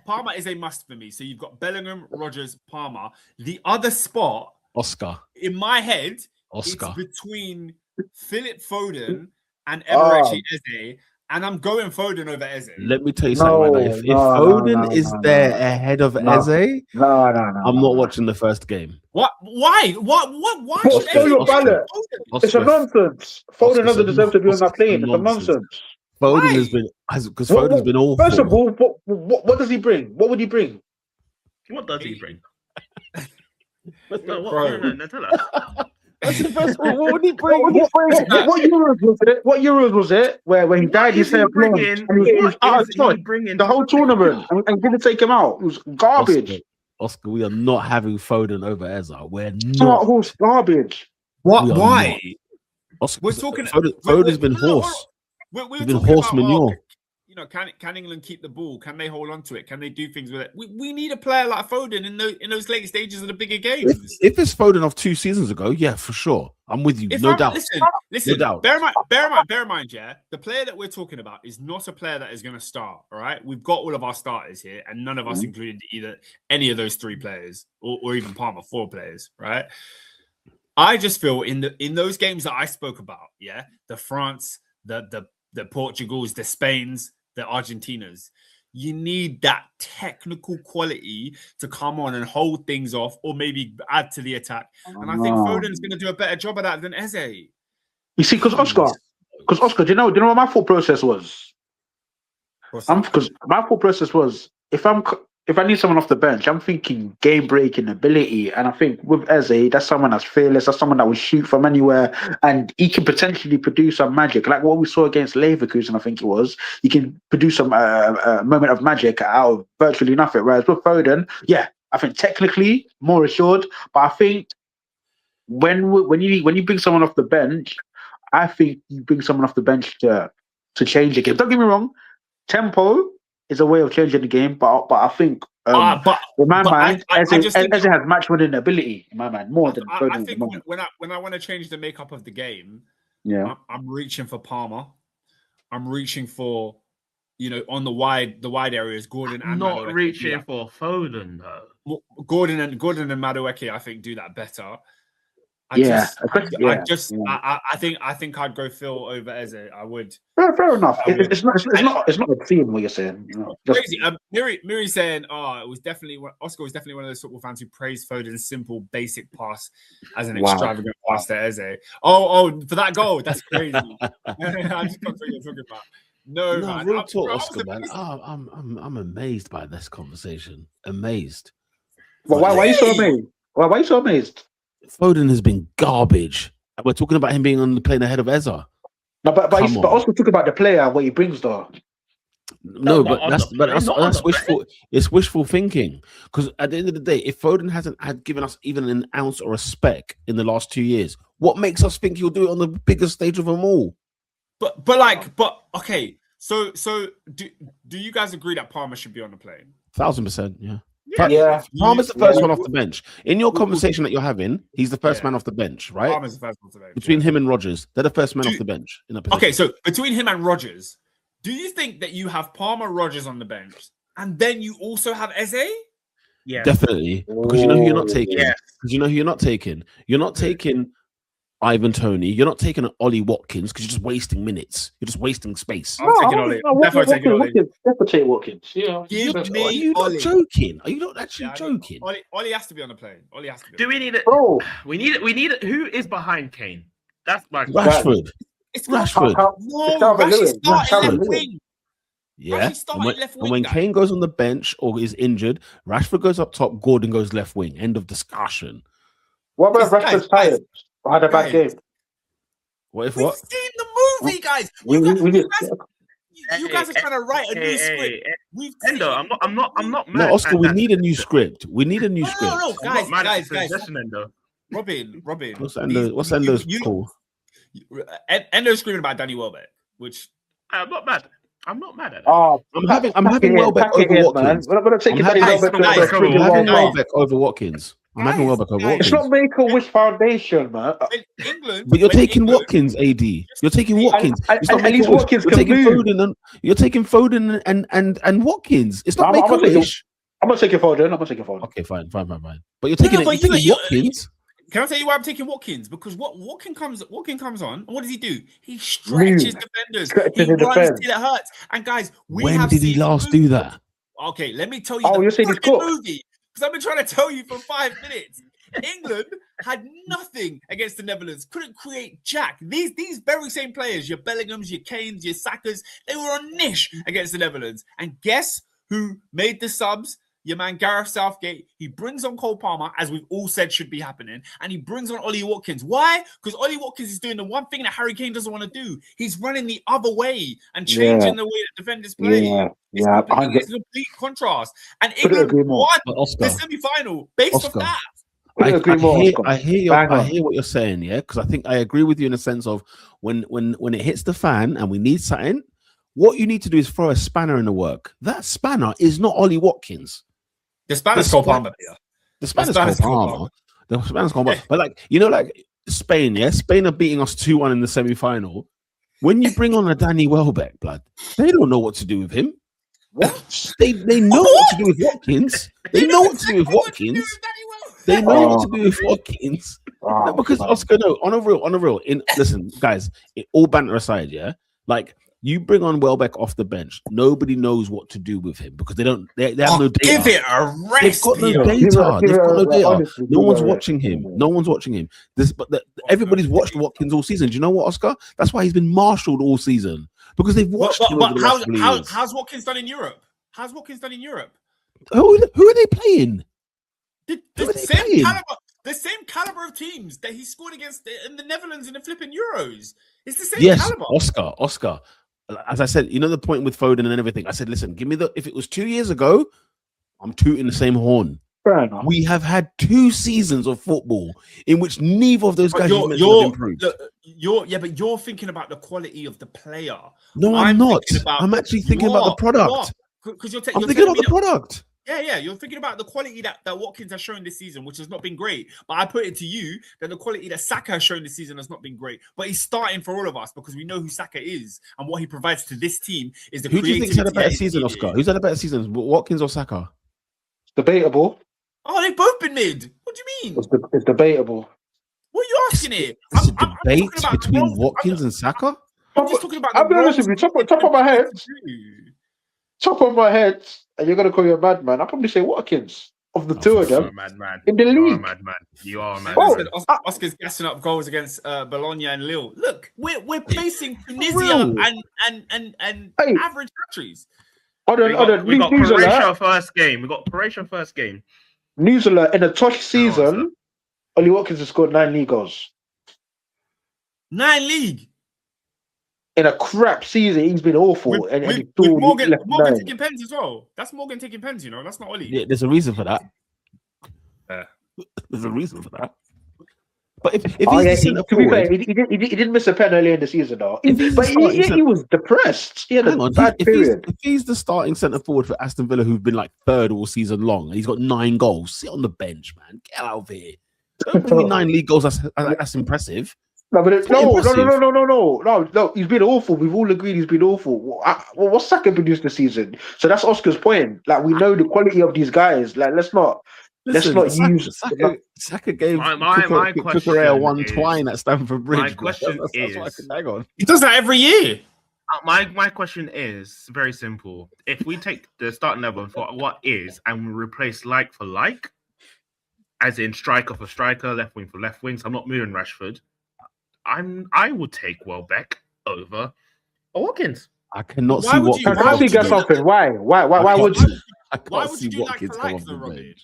Palmer is a must for me. So you've got Bellingham, Rodgers, Palmer. The other spot, Oscar. In my head, Oscar. It's between Philip Foden and Eberechi Eze, and I'm going Foden over Eze. Let me tell you something right now. If Foden is there ahead of Eze, I'm not watching the first game. What? Why? What? Why? It's a nonsense. Foden doesn't deserve to be on that plane. It's a nonsense. Foden Foden's been awful. First of all, what does he bring? What would he bring? What does he bring? No, tell us. That's the first one. What would he bring? What Euros was it? What Euros was it? Where he died, he said he was out of touch the whole tournament and didn't take him out. It was garbage. Oscar, we are not having Foden over Eze. We're not. Horse garbage. What? Why? Oscar, we're talking. Foden's been horse. We're been horse manure. Can England keep the ball? Can they hold on to it? Can they do things with it? We need a player like Foden in those late stages of the bigger games. If it's Foden of 2 seasons ago, yeah, for sure. I'm with you. No doubt. Listen. No doubt. Bear in mind, yeah. The player that we're talking about is not a player that is going to start. All right, we've got all of our starters here, and none of us included either any of those 3 players or even Palmer, 4 players. Right. I just feel in those games that I spoke about, yeah, the France, the Portugals, the Spains, the Argentinas, you need that technical quality to come on and hold things off or maybe add to the attack. And I think Foden's going to do a better job of that than Eze. You see, because Oscar, do you know what my thought process was? Because my thought process was if if I need someone off the bench, I'm thinking game breaking ability. And I think with Eze, that's someone that's fearless. That's someone that will shoot from anywhere, and he can potentially produce some magic, like what we saw against Leverkusen. I think it was. He can produce some moment of magic out of virtually nothing. Whereas with Foden, yeah, I think technically more assured, but I think when you bring someone off the bench, I think you bring someone off the bench to change the game. Don't get me wrong, tempo is a way of changing the game, but I think in my mind, Eze has match winning ability in my mind more than Foden. I think when I want to change the makeup of the game, I'm reaching for Palmer. I'm reaching for, on the wide areas, Gordon and not Madueke. reaching for Foden though. Gordon and Madueke, I think, do that better. I think I'd go Phil over Eze. I would. Fair enough. It's not a theme what you're saying. Crazy. Miri saying, Oscar was definitely one of those football fans who praised Foden's simple, basic pass as an extravagant pass to Eze. Oh, for that goal, that's crazy. I just got what you're talking about. No, man. Real talk, Oscar, man. I'm amazed by this conversation. Amazed. Well, why are you so amazed? Why are you so amazed? Foden has been garbage. We're talking about him being on the plane ahead of Eze. No, but also talk about the player, what he brings though. No, but that's wishful. It's wishful thinking. Because at the end of the day, if Foden hasn't given us even an ounce or a speck in the last 2 years, what makes us think he'll do it on the biggest stage of them all? But okay. So do you guys agree that Palmer should be on the plane? 1,000%, yeah. Yeah, Palmer's the first one off the bench. In your conversation that you're having, he's the first man off the bench, right? Palmer's the first one off the bench. Between him and Rodgers, they're the first man off the bench in that position. Okay, so between him and Rodgers, do you think that you have Palmer, Rodgers on the bench, and then you also have Eze? Yeah, definitely. Because you know who you're not taking. Because you know who you're not taking. You're not taking Ivan Toney. You're not taking Ollie Watkins because you're just wasting minutes. You're just wasting space. I'm taking Ollie. Definitely taking Ollie. Definitely Watkins. Yeah. Are you not joking? Are you not actually joking? Ollie has to be on the plane. Ollie has to be. Do we need it? Oh, we need it. Who is behind Kane? That's my Rashford. It's Rashford. No, Rashford started left wing. Yeah, and when Kane goes on the bench or is injured, Rashford goes up top, Gordon goes left wing. End of discussion. What about Rashford's tired? I had a bad game. We've seen the movie, guys. You guys are trying to write a new script. Endo, I'm not mad. No, Oscar, we need a new script. We need a new script. No, guys. Robin. What's Endo's call? Endo's screaming about Danny Welbeck, which I'm not mad. I'm not mad at it. Oh, I'm having Welbeck over Watkins. We're not going to take Welbeck over Watkins. I'm having Welbeck over Watkins. It's not Make-A-Wish Foundation, man. England, but you're taking Watkins, AD. You're taking Watkins. At least Watkins can move. You're taking Foden and Watkins. It's not Make-A-Wish. I'm going to take your Foden. Okay, fine. But you're taking Watkins. Can I tell you why I'm taking Watkins? Because Watkins comes on, and what does he do? He stretches defenders. He runs till it hurts. And guys, when did he last do that? Okay, let me tell you you're saying he's good. Movie. Because I've been trying to tell you for 5 minutes. England had nothing against the Netherlands. Couldn't create jack. These very same players, your Bellinghams, your Kanes, your Sakas, they were on niche against the Netherlands. And guess who made the subs? Your man Gareth Southgate. He brings on Cole Palmer, as we've all said should be happening, and he brings on Ollie Watkins. Why? Because Ollie Watkins is doing the one thing that Harry Kane doesn't want to do. He's running the other way and changing the way that defenders play. It's a complete contrast. And England won the semi-final based on that. I hear what you're saying, yeah, because I think I agree with you in a sense of when it hits the fan and we need something, what you need to do is throw a spanner in the work. That spanner is not Ollie Watkins. The Spanish Cole Palmer. The Spanish Cole Palmer. But like Spain, yeah? Spain are beating us 2-1 in the semi-final. When you bring on a Danny Welbeck, blood, they don't know what to do with him. What? They know what to do with Watkins. They know what to do with Watkins. They know what to do with Watkins. Because Oscar, no, on a real. Listen, guys, all banter aside, yeah? Like, you bring on Welbeck off the bench. Nobody knows what to do with him because they have no data. Give it a rest. They've got no data. No one's watching him. Everybody's watched Watkins all season. Do you know what, Oscar? That's why he's been marshalled all season because they've watched him. How's Watkins done in Europe? Who are they playing? The same caliber of teams that he scored against in the Netherlands in the flipping Euros. It's the same caliber. Oscar. As I said, you know the point with Foden and everything. I said, listen, give me if it was 2 years ago, I'm tooting the same horn. Fair enough. We have had 2 seasons of football in which neither of those guys have improved. You're thinking about the quality of the player. No, I'm not. I'm actually thinking about the product. Because I'm thinking about the product. Yeah, you're thinking about the quality that Watkins has shown this season, which has not been great. But I put it to you that the quality that Saka has shown this season has not been great. But he's starting for all of us because we know who Saka is and what he provides to this team is the. Who do you think's had a better season, Oscar? Who's had a better season, Watkins or Saka? Debatable. Oh, they've both been mid. What do you mean? It's debatable. What are you asking here? It's a debate between Watkins and Saka? I'm just talking about. I'll be honest with you. Top of my head. Top of my head, and you're gonna call you a madman. I'll probably say Watkins of the two of them in the league. You are a madman. Oscar's gassing up goals against Bologna and Lille. Look, we're facing Tunisia and average countries. We got Croatia first game. New Zealand in a tough season. Ollie Watkins has scored 9 league goals. 9 league. In a crap season, he's been awful. With Morgan taking pens as well. That's Morgan taking pens, you know. That's not Ollie. Yeah, there's a reason for that. There's a reason for that. But if to be fair, he didn't miss a pen earlier in the season, though. But he was depressed. He had a bad period. If he's the starting centre forward for Aston Villa, who've been like 3rd all season long, and he's got 9 goals, sit on the bench, man. Get out of here. Don't bring me 9 league goals. That's impressive. No, but no. He's been awful. We've all agreed he's been awful. What's Saka produced this season? So that's Oscar's point. Like, we know the quality of these guys. Like, let's not use Saka gave Cucurella 1 twine at Stamford Bridge. My question is, he does that every year. My question is very simple. If we take the starting level for what is and we replace like for like, as in striker for striker, left wing for left wing, so I'm not moving Rashford. I would take Welbeck over Watkins. I cannot see Watkins. Can I get something? Why would you? Why would you do Watkins like the Robin?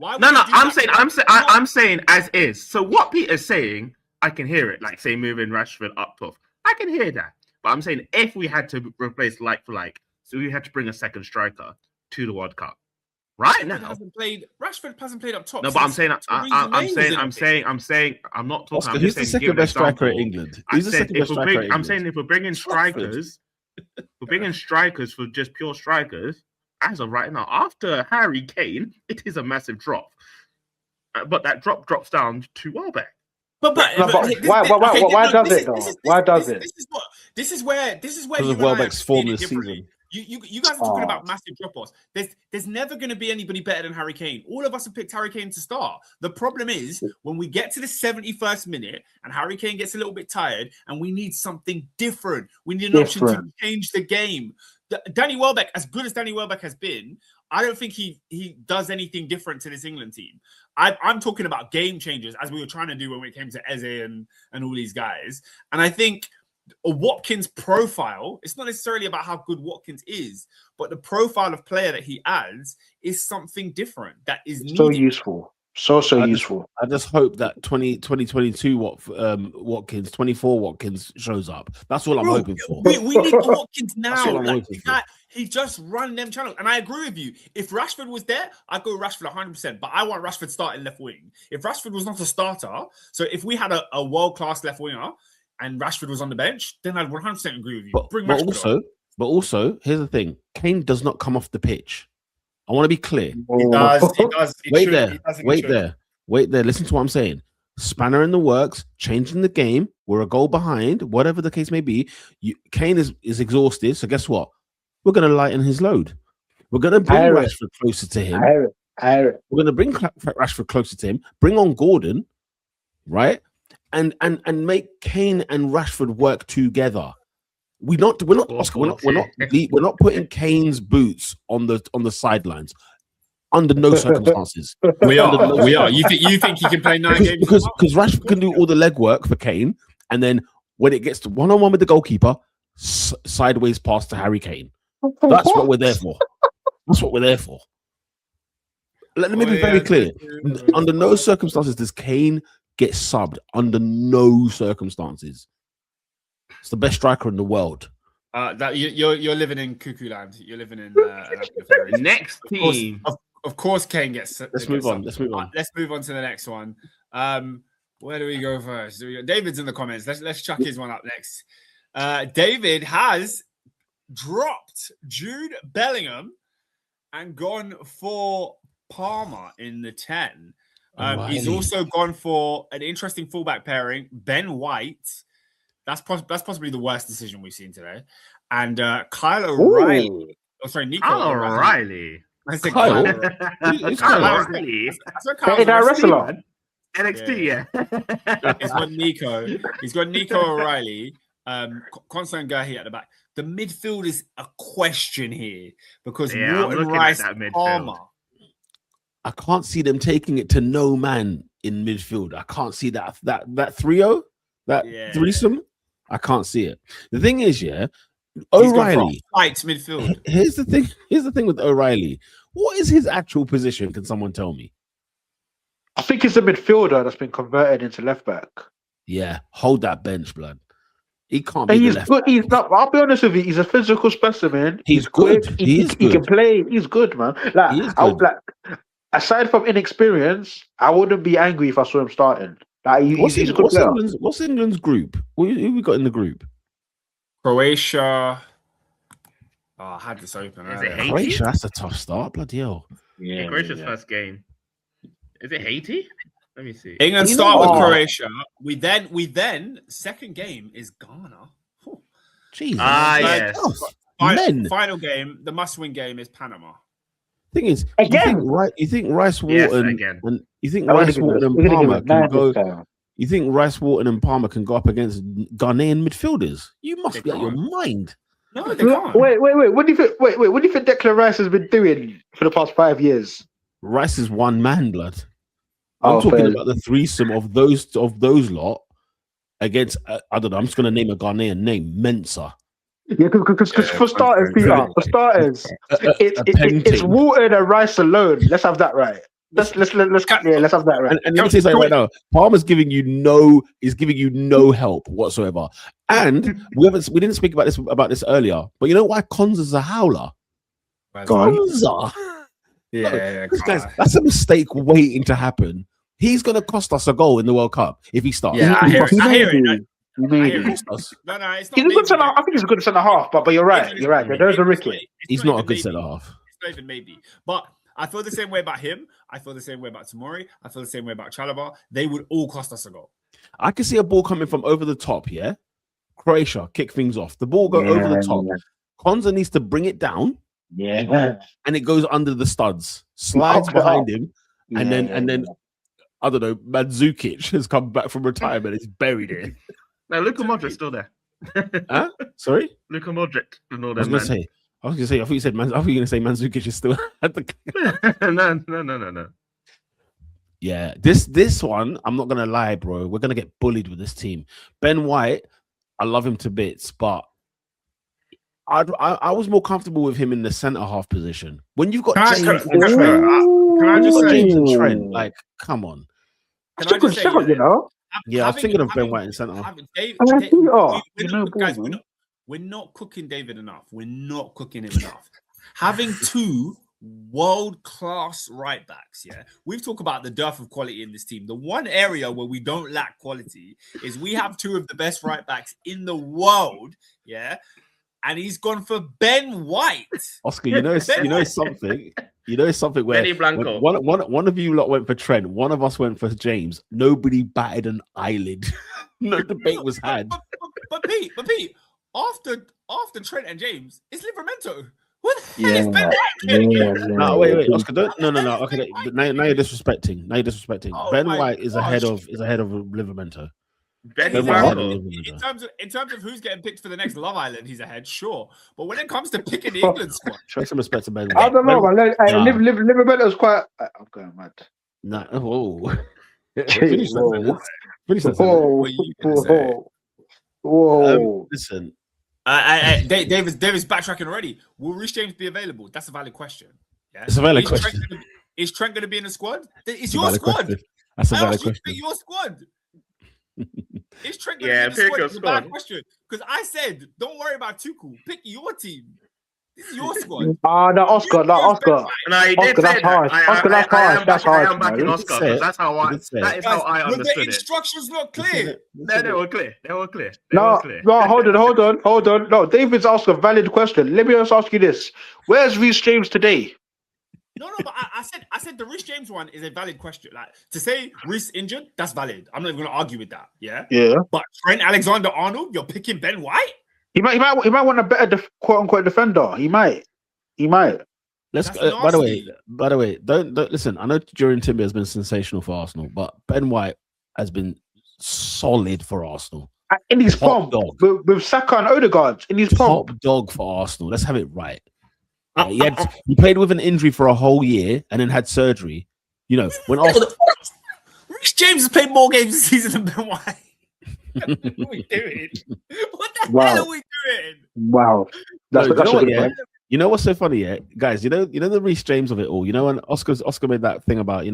I'm saying as is. So what Peter's saying, I can hear it. Like, say, moving Rashford up top. I can hear that. But I'm saying if we had to replace like for like, so we had to bring a second striker to the World Cup. Right now, Rashford hasn't played up top. No, but I'm saying, I'm not talking. Oscar, who's the second best striker in England? I'm saying if we're bringing strikers, for just pure strikers, as of right now, after Harry Kane, it is a massive drop. But that drops down to Welbeck. But why does it though? Why does it? This is where because of Welbeck's form this season. You guys are talking about massive drop-offs. There's never going to be anybody better than Harry Kane. All of us have picked Harry Kane to start. The problem is when we get to the 71st minute and Harry Kane gets a little bit tired and we need something different. We need an option to change the game. Danny Welbeck, as good as Danny Welbeck has been, I don't think he does anything different to this England team. I'm talking about game changers, as we were trying to do when it came to Eze and all these guys. And I think a Watkins profile, it's not necessarily about how good Watkins is, but the profile of player that he adds is something different that is needed. So useful. So useful. I just hope that 2022 Watkins, 24 Watkins shows up. That's all I'm hoping for. We need the Watkins now. He just run them channels. And I agree with you. If Rashford was there, I'd go Rashford 100%. But I want Rashford starting left wing. If Rashford was not a starter, so if we had a world-class left winger, and Rashford was on the bench, then I'd 100% agree with you. But also, here's the thing. Kane does not come off the pitch. I want to be clear. He does. Wait there. Listen to what I'm saying. Spanner in the works, changing the game. We're a goal behind, whatever the case may be. Kane is exhausted. So guess what? We're going to lighten his load. We're going to bring Rashford closer to him. We're going to bring Rashford closer to him. Bring on Gordon, right? And make Kane and Rashford work together. We're not putting Kane's boots on the sidelines under no circumstances. We are. You think he can play 9 games? Because Rashford can do all the legwork for Kane, and then when it gets to 1-on-1 with the goalkeeper, sideways pass to Harry Kane. That's what we're there for. Let me be very clear. Under no circumstances does Kane get subbed. Under no circumstances. It's the best striker in the world. That you're living in cuckoo land. You're living in next team. Of course, Kane gets. Let's move on. Let's move on to the next one. Where do we go first? David's in the comments. Let's chuck his one up next. David has dropped Jude Bellingham and gone for Palmer in the 10. He's also gone for an interesting fullback pairing, Ben White. That's possibly the worst decision we've seen today. And Kyle O'Reilly. Oh, sorry, Nico O'Reilly. I said Kyle. Kyle O'Reilly. Hey, that wrestler. NXT, yeah. He's got Nico O'Reilly, Constant Gahi at the back. The midfield is a question here because Morton, Rice, Palmer. I can't see them taking it to no man in midfield. I can't see that trio, threesome. I can't see it. The thing is, O'Reilly fights midfield. Here's the thing with O'Reilly. What is his actual position? Can someone tell me? I think he's a midfielder that's been converted into left back. Yeah, hold that bench, blood. He can't be. He's good. I'll be honest with you. He's a physical specimen. He's good. Quick. He can play. He's good, man. He is good. Aside from inexperience, I wouldn't be angry if I saw him starting. He's a good player. What's England's group? Who we got in the group? Croatia. Oh, I had this open. Is it Haiti? Croatia, that's a tough start. Bloody hell. Yeah, Croatia's first game. Is it Haiti? Let me see. England start with Croatia. We then second game is Ghana. Jesus. Yes. Final game, the must-win game is Panama. Thing is, again, you think Rice Wharton and you think Rice Wharton and Palmer can go? You think Rice Wharton and Palmer can go up against Ghanaian midfielders? You must be out your mind. No, they can't. Wait. What do you think? What do you think Declan Rice has been doing for the past 5 years? Rice is one man, blood. I'm talking about the threesome of those lot against. I don't know. I'm just going to name a Ghanaian name, Mensah. Yeah, because for starters, Peter, it's Wharton and Rice alone. Let's have that right. Let's have that right. And let me say something right now. Palmer's giving you no help whatsoever. And we didn't speak about this earlier. But you know why Konza's a howler? Konza. Yeah, that's a mistake waiting to happen. He's going to cost us a goal in the World Cup if he starts. Yeah, I hear it. No, it's not. I think he's a good centre half, but you're right. You're right. There's a Ricky. He's not a good centre half. It's not even maybe. But I feel the same way about him. I feel the same way about Tomori. I feel the same way about Chalobah. They would all cost us a goal. I can see a ball coming from over the top. Yeah, Croatia kick things off. The ball go over the top. Konza needs to bring it down. Yeah, and it goes under the studs, slides behind him, and then I don't know. Mandzukic has come back from retirement. It's buried it. No, Luka Modric's still there. Huh? Sorry, Luka Modric and all that. I was gonna say. I thought you said. I thought you were gonna say Mandzukic is still at the. No. Yeah, this one, I'm not gonna lie, bro. We're gonna get bullied with this team. Ben White, I love him to bits, but I was more comfortable with him in the centre half position. When you've got James and Trent, like, come on. Can I just say, yeah, I was thinking of Ben White in centre half. We're not cooking David enough. We're not cooking him enough. Having two world-class right backs, yeah. We've talked about the dearth of quality in this team. The one area where we don't lack quality is we have two of the best right backs in the world, yeah. And he's gone for Ben White. Oscar, you know something. You know something where one of you lot went for Trent, one of us went for James. Nobody batted an eyelid. No debate was had. But Pete, after Trent and James, it's Livramento. What the hell is Ben White? No, wait, Oscar, no. Okay, now you're disrespecting. Oh, Ben White is ahead of Livramento. In terms of who's getting picked for the next Love Island, he's ahead, sure. But when it comes to picking the England squad, show some respect to Ben. I don't know, man. Livamento's quite. I'm going mad. Nah, whoa. Whoa. Listen. David's backtracking already. Will Reece James be available? That's a valid question. Yeah? It's a valid question. Is Trent going to be in the squad? It's That's a your valid squad. question. That's a I valid asked you to question. pick your squad. Is Trent going to be Yeah, in the pick squad? your It's a bad squad. question. Because I said, don't worry about Tuchel. Pick your team. This is your squad. No, Oscar, no, Oscar. No, he did Oscar, say that's harsh. that. Oscar, that's harsh. That's I harsh, am backing man. Oscar He did say because it. that's how He I. did say That it. is how I Were the understood it. instructions not He said clear? it. He No, said they it. were clear. They were clear. They were No, clear. no, hold on. No, David's asked a valid question. Let me just ask you this: where's Reece James today? No, but I said the Reece James one is a valid question. Like to say Reece injured, that's valid. I'm not even going to argue with that. Yeah. But Trent Alexander-Arnold, you're picking Ben White. He might want a better quote unquote defender. He might. Let's That's go. By the nasty. way, don't listen. I know Jurien Timber has been sensational for Arsenal, but Ben White has been solid for Arsenal. In his Top form dog. with Saka and Odegaard in his form. Top dog for Arsenal. Let's have it right. He played with an injury for a whole year and then had surgery. You know, when Arsenal. Reece James has played more games this season than Ben White. What are we doing? What the hell are we doing? Wow. That's a good point. point. You know what's so funny, yeah, guys. You know the Reece James of it all. You know when Oscar made that thing about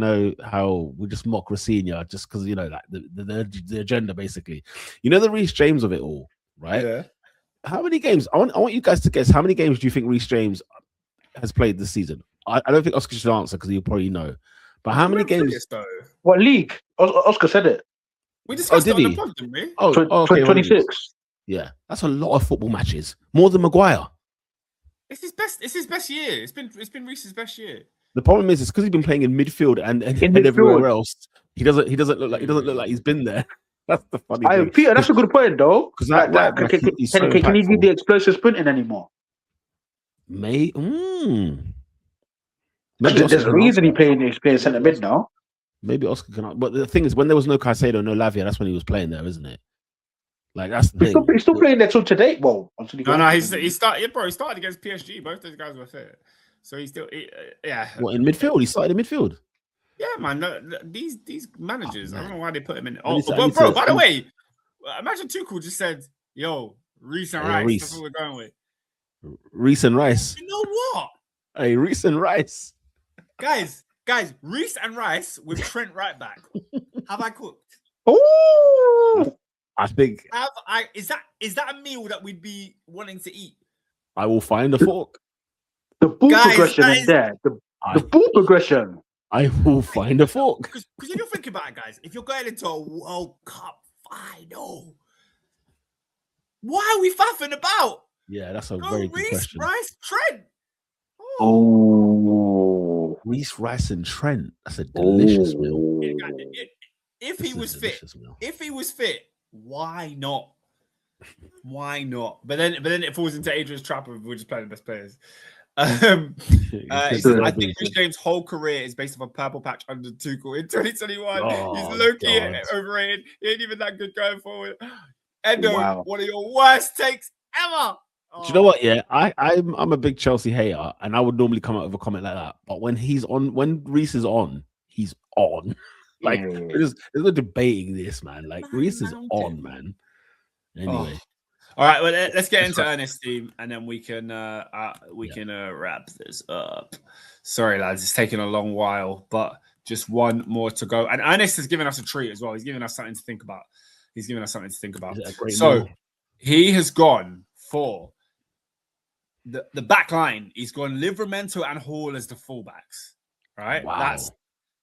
how we just mock Rafinha just because like the agenda basically. You know the Reece James of it all, right? Yeah. How many games? I want you guys to guess. How many games do you think Reece James has played this season? I don't think Oscar should answer because he'll probably know. But how many games? What league? Oscar said it. We discussed it on did the he? pod, didn't we? Okay, 26. Yeah, that's a lot of football matches. More than Maguire. It's his best. It's his best year. It's been Reece's best year. The problem is, it's because he's been playing in midfield and everywhere else. He doesn't look like he's been there. That's the funny thing. Peter, that's a good point though. Because can he do the explosive sprinting anymore? There's a reason he's playing centre mid now. Maybe Oscar can. But the thing is, when there was no Caicedo, no Lavia, that's when he was playing there, isn't it? Like that's the thing. He's still playing there till today. Well, he started against PSG. Both those guys were fit, so he's still yeah. What, in midfield? He started in midfield. Yeah, man. These managers, I don't know why they put him in. By the way, imagine Tuchel just said, "Yo, Reece and Rice." That's what we're going with. Reece and Rice. You know what? Hey, Reece and Rice. Guys, Reece and Rice with Trent right back. Have I cooked? Oh, I think. Is that a meal that we'd be wanting to eat? I will find a fork. The ball progression is there. The ball progression. I will find a fork. Because if you're thinking about it, guys, if you're going into a World Cup final, why are we faffing about? Yeah, that's a very good question. Rice, Trent. Oh, Reece, Rice, and Trent. That's a delicious meal. If he was fit, why not? Why not? But then it falls into Adrian's trap of we're just playing the best players. I think Reece James' whole career is based off a purple patch under Tuchel in 2021. He's low-key overrated. He ain't even that good going forward. Endo, one of your worst takes ever. Do you know what? Yeah, I'm a big Chelsea hater, and I would normally come out with a comment like that. But when Reece is on, he's on. Like there's no debating this, man. Like Reece is on, man. Anyway. All right, well, let's get into Ernest's team, and then we can wrap this up. Sorry, lads, it's taking a long while, but just one more to go. And Ernest has given us a treat as well. He's giving us something to think about. So he has gone for the back line. He's gone Livramento and Hall as the fullbacks. Right, wow.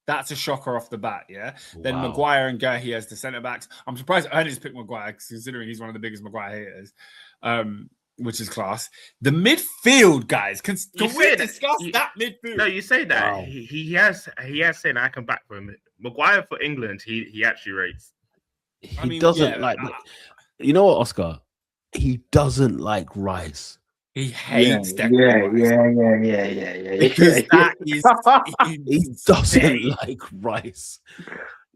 That's a shocker off the bat, yeah. Then Maguire and Guehi as the centre backs. I'm surprised Ernest picked Maguire, considering he's one of the biggest Maguire haters, which is class. The midfield, guys. Can we discuss that midfield? No, you say that. Wow. He has said I can back for him. Maguire for England, he actually rates. He doesn't like. You know what, Oscar? He doesn't like Rice. He hates Declan Rice. Because that is he doesn't like Rice.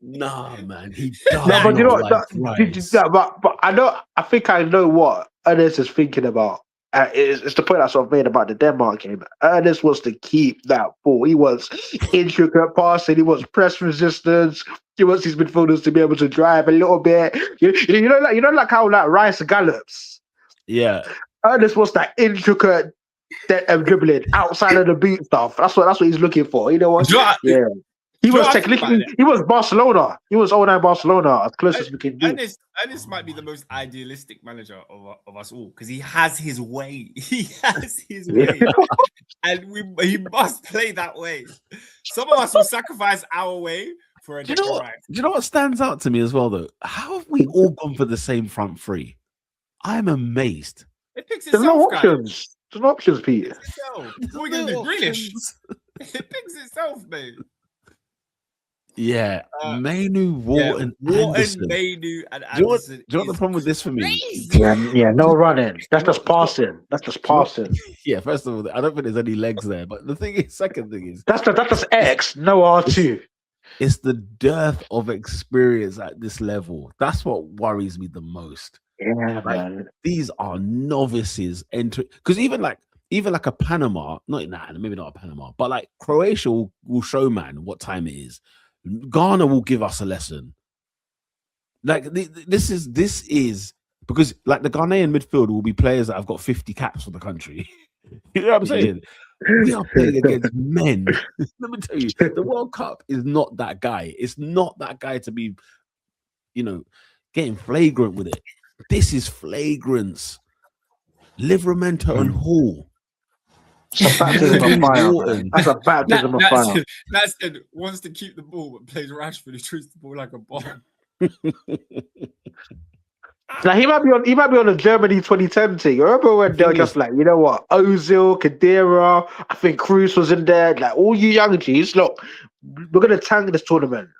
Nah, man, he doesn't like Rice. But I think I know what Ernest is thinking about. It's the point I sort of made about the Denmark game. Ernest wants to keep that ball. He wants intricate passing. He wants press resistance. He wants his midfielders to be able to drive a little bit. You know, like how Rice gallops. Yeah. Ernest wants that intricate dribbling outside of the boot stuff. That's what he's looking for. You know what? Do you know what- Yeah. He do you was know what I think technically, about it? he was Barcelona. He was 09 Barcelona, as close as we can do. Ernest might be the most idealistic manager of us all because he has his way. He has his way, and he must play that way. Some of us will sacrifice our way for a different right. Do you know what stands out to me as well, though? How have we all gone for the same front three? I'm amazed. It picks There's itself, no guys. options. There's no options, Pete. It picks itself. What are we gonna do, Grealish? It picks itself, mate. Yeah, Mainu, Wharton, Anderson. Mainu, and Do you know what Anderson. the problem with this for me? Yeah, no running. That's just passing. Yeah, first of all, I don't think there's any legs there. But the thing is, second thing is, That's just X, no R2. it's the dearth of experience at this level. That's what worries me the most. Yeah, Like, man. these are novices entering, because even like a Panama, maybe not a Panama, but like Croatia will show man what time it is. Ghana will give us a lesson. Like this is because like the Ghanaian midfield will be players that have got 50 caps for the country. You know what I'm saying? We are playing against men. Let me tell you, the World Cup is not that guy. It's not that guy to be, getting flagrant with it. This is flagrance. Livramento and Hall. It's a baptism of fire, man. That's a baptism of fire. That's it. Wants to keep the ball, but plays Rashford, who treats the ball like a bomb. Now he might be on the Germany 2010 team. Remember when they were just like, you know what, Ozil, Khedira, I think Cruz was in there. Like all you young G's, look, we're gonna tank this tournament.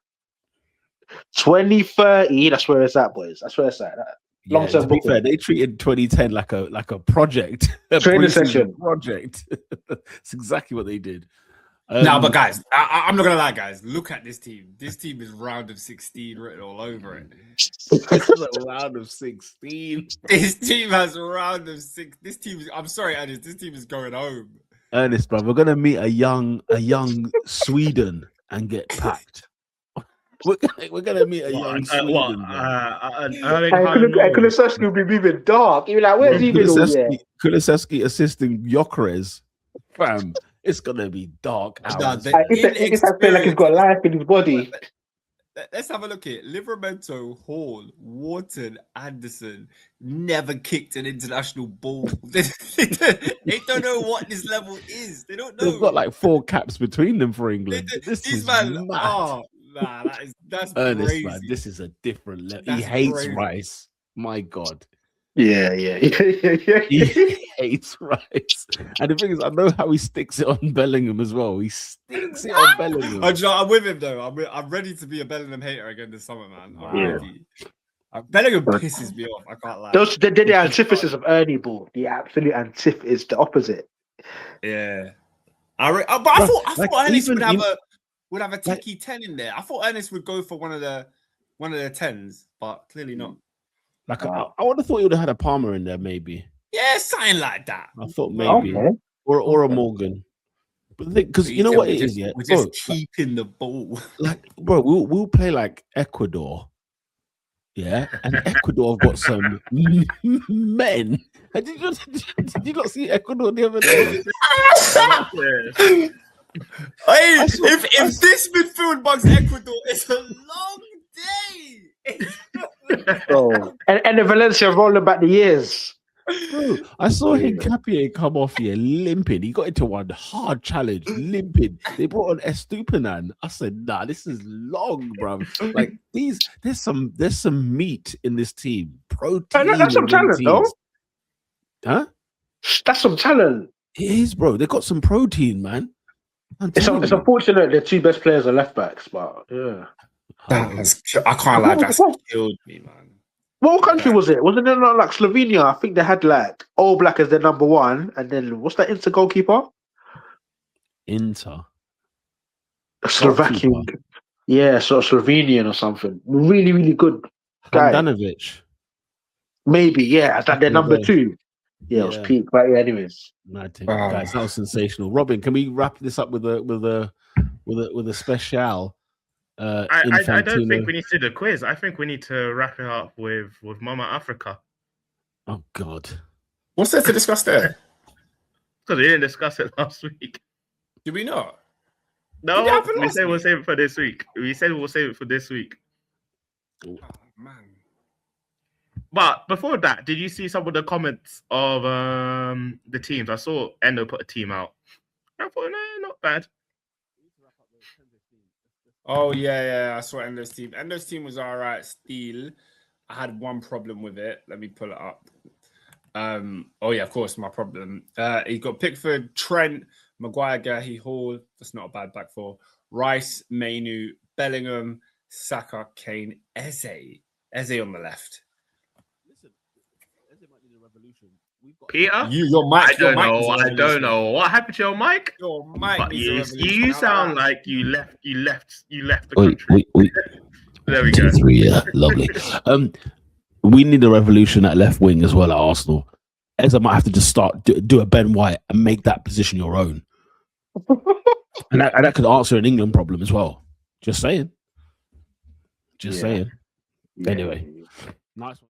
2030, that's where it's at, boys. That's where it's at. Yeah, to be fair, they treated 2010 like a project, a training session project. That's exactly what they did. No, but guys, I'm not gonna lie, guys. Look at this team. This team is round of 16 written all over it. This is a round of 16. This team has a round of 6. This team is. I'm sorry, Ernest. This team is going home. Ernest, bro, we're gonna meet a young Sweden and get packed. We're gonna meet a young Sweden. Kulusevski will be moving dark. You're like, where's he been all year? Kulusevski assisting Gyökeres, fam. It's gonna be dark hours. I feel like he's got life in his body. Let's have a look at it. Livramento, Hall, Wharton, Anderson never kicked an international ball. They don't know what this level is. They don't know. They've got like 4 caps between them for England. This is mad. Nah, that's Ernest, crazy. man, this is a different level. That's he hates crazy. Rice. My God. Yeah. He hates Rice. And the thing is, I know how he sticks it on Bellingham as well. He sticks it on Bellingham. I'm with him though. I'm ready to be a Bellingham hater again this summer, man. I'm ready. Bellingham pisses me off. I can't lie. They're the antithesis of Ernie Ball. The absolute antithesis, the opposite. Yeah. I thought Ernest would have a techie 10 in there. I thought Ernest would go for one of the 10s, but clearly not. Like I would have thought you would have had a Palmer in there, maybe. Yeah, something like that. I thought maybe, or a Morgan. But because you know what it is, yeah, we're just keeping the ball. Like, bro, we'll play like Ecuador, yeah, and Ecuador have got some men. Did you not see Ecuador the other day? Hey, if this midfield bugs Ecuador, it's a long day. And the Valencia rolling back the years. Bro, I saw Hincapié come off here limping. He got into one hard challenge, limping. They brought on Estupinan. I said, nah, this is long, bro. Like there's some meat in this team. Protein. That's some talent, though. Huh? That's some talent. It is, bro. They got some protein, man. It's unfortunate the 2 best players are left backs, but yeah. I can't lie, that's killed me, man. What country was it? Wasn't it not like Slovenia? I think they had like All Black as their number 1, and then what's that Inter goalkeeper? Inter. Slovakian. Yeah, sort of Slovenian or something. Really, really good guy. Handanovic. Maybe, yeah. Is that their number 2? Yeah, it was peak, but yeah, anyways. Guys, that was sensational. Robin, can we wrap this up with a special? I don't think we need to do the quiz. I think we need to wrap it up with Mama Africa. Oh God, what's there to discuss there? Because we didn't discuss it last week. Did we not? No, Did it happen we last said we'll week? save it for this week. We said we'll save it for this week. Oh, man. But before that, did you see some of the comments of the teams? I saw Endo put a team out. I thought, no, not bad. Oh, yeah. I saw Endo's team. Endo's team was all right still. I had one problem with it. Let me pull it up. Oh, yeah, of course, my problem. He got Pickford, Trent, Maguire, Gahi, Hall. That's not a bad back four. Rice, Mainu, Bellingham, Saka, Kane, Eze. Eze on the left. Listen, Eze might need a revolution. We've got Peter? Your mic. I don't know. What happened to your mic? Your mic But needs a revolution. you How sound about that? like you left the country. Wait. There we go. 2-3, yeah, lovely. We need a revolution at left wing as well at Arsenal. Eze might have to just do a Ben White and make that position your own. and that could answer an England problem as well. Just saying. Anyway, nice one.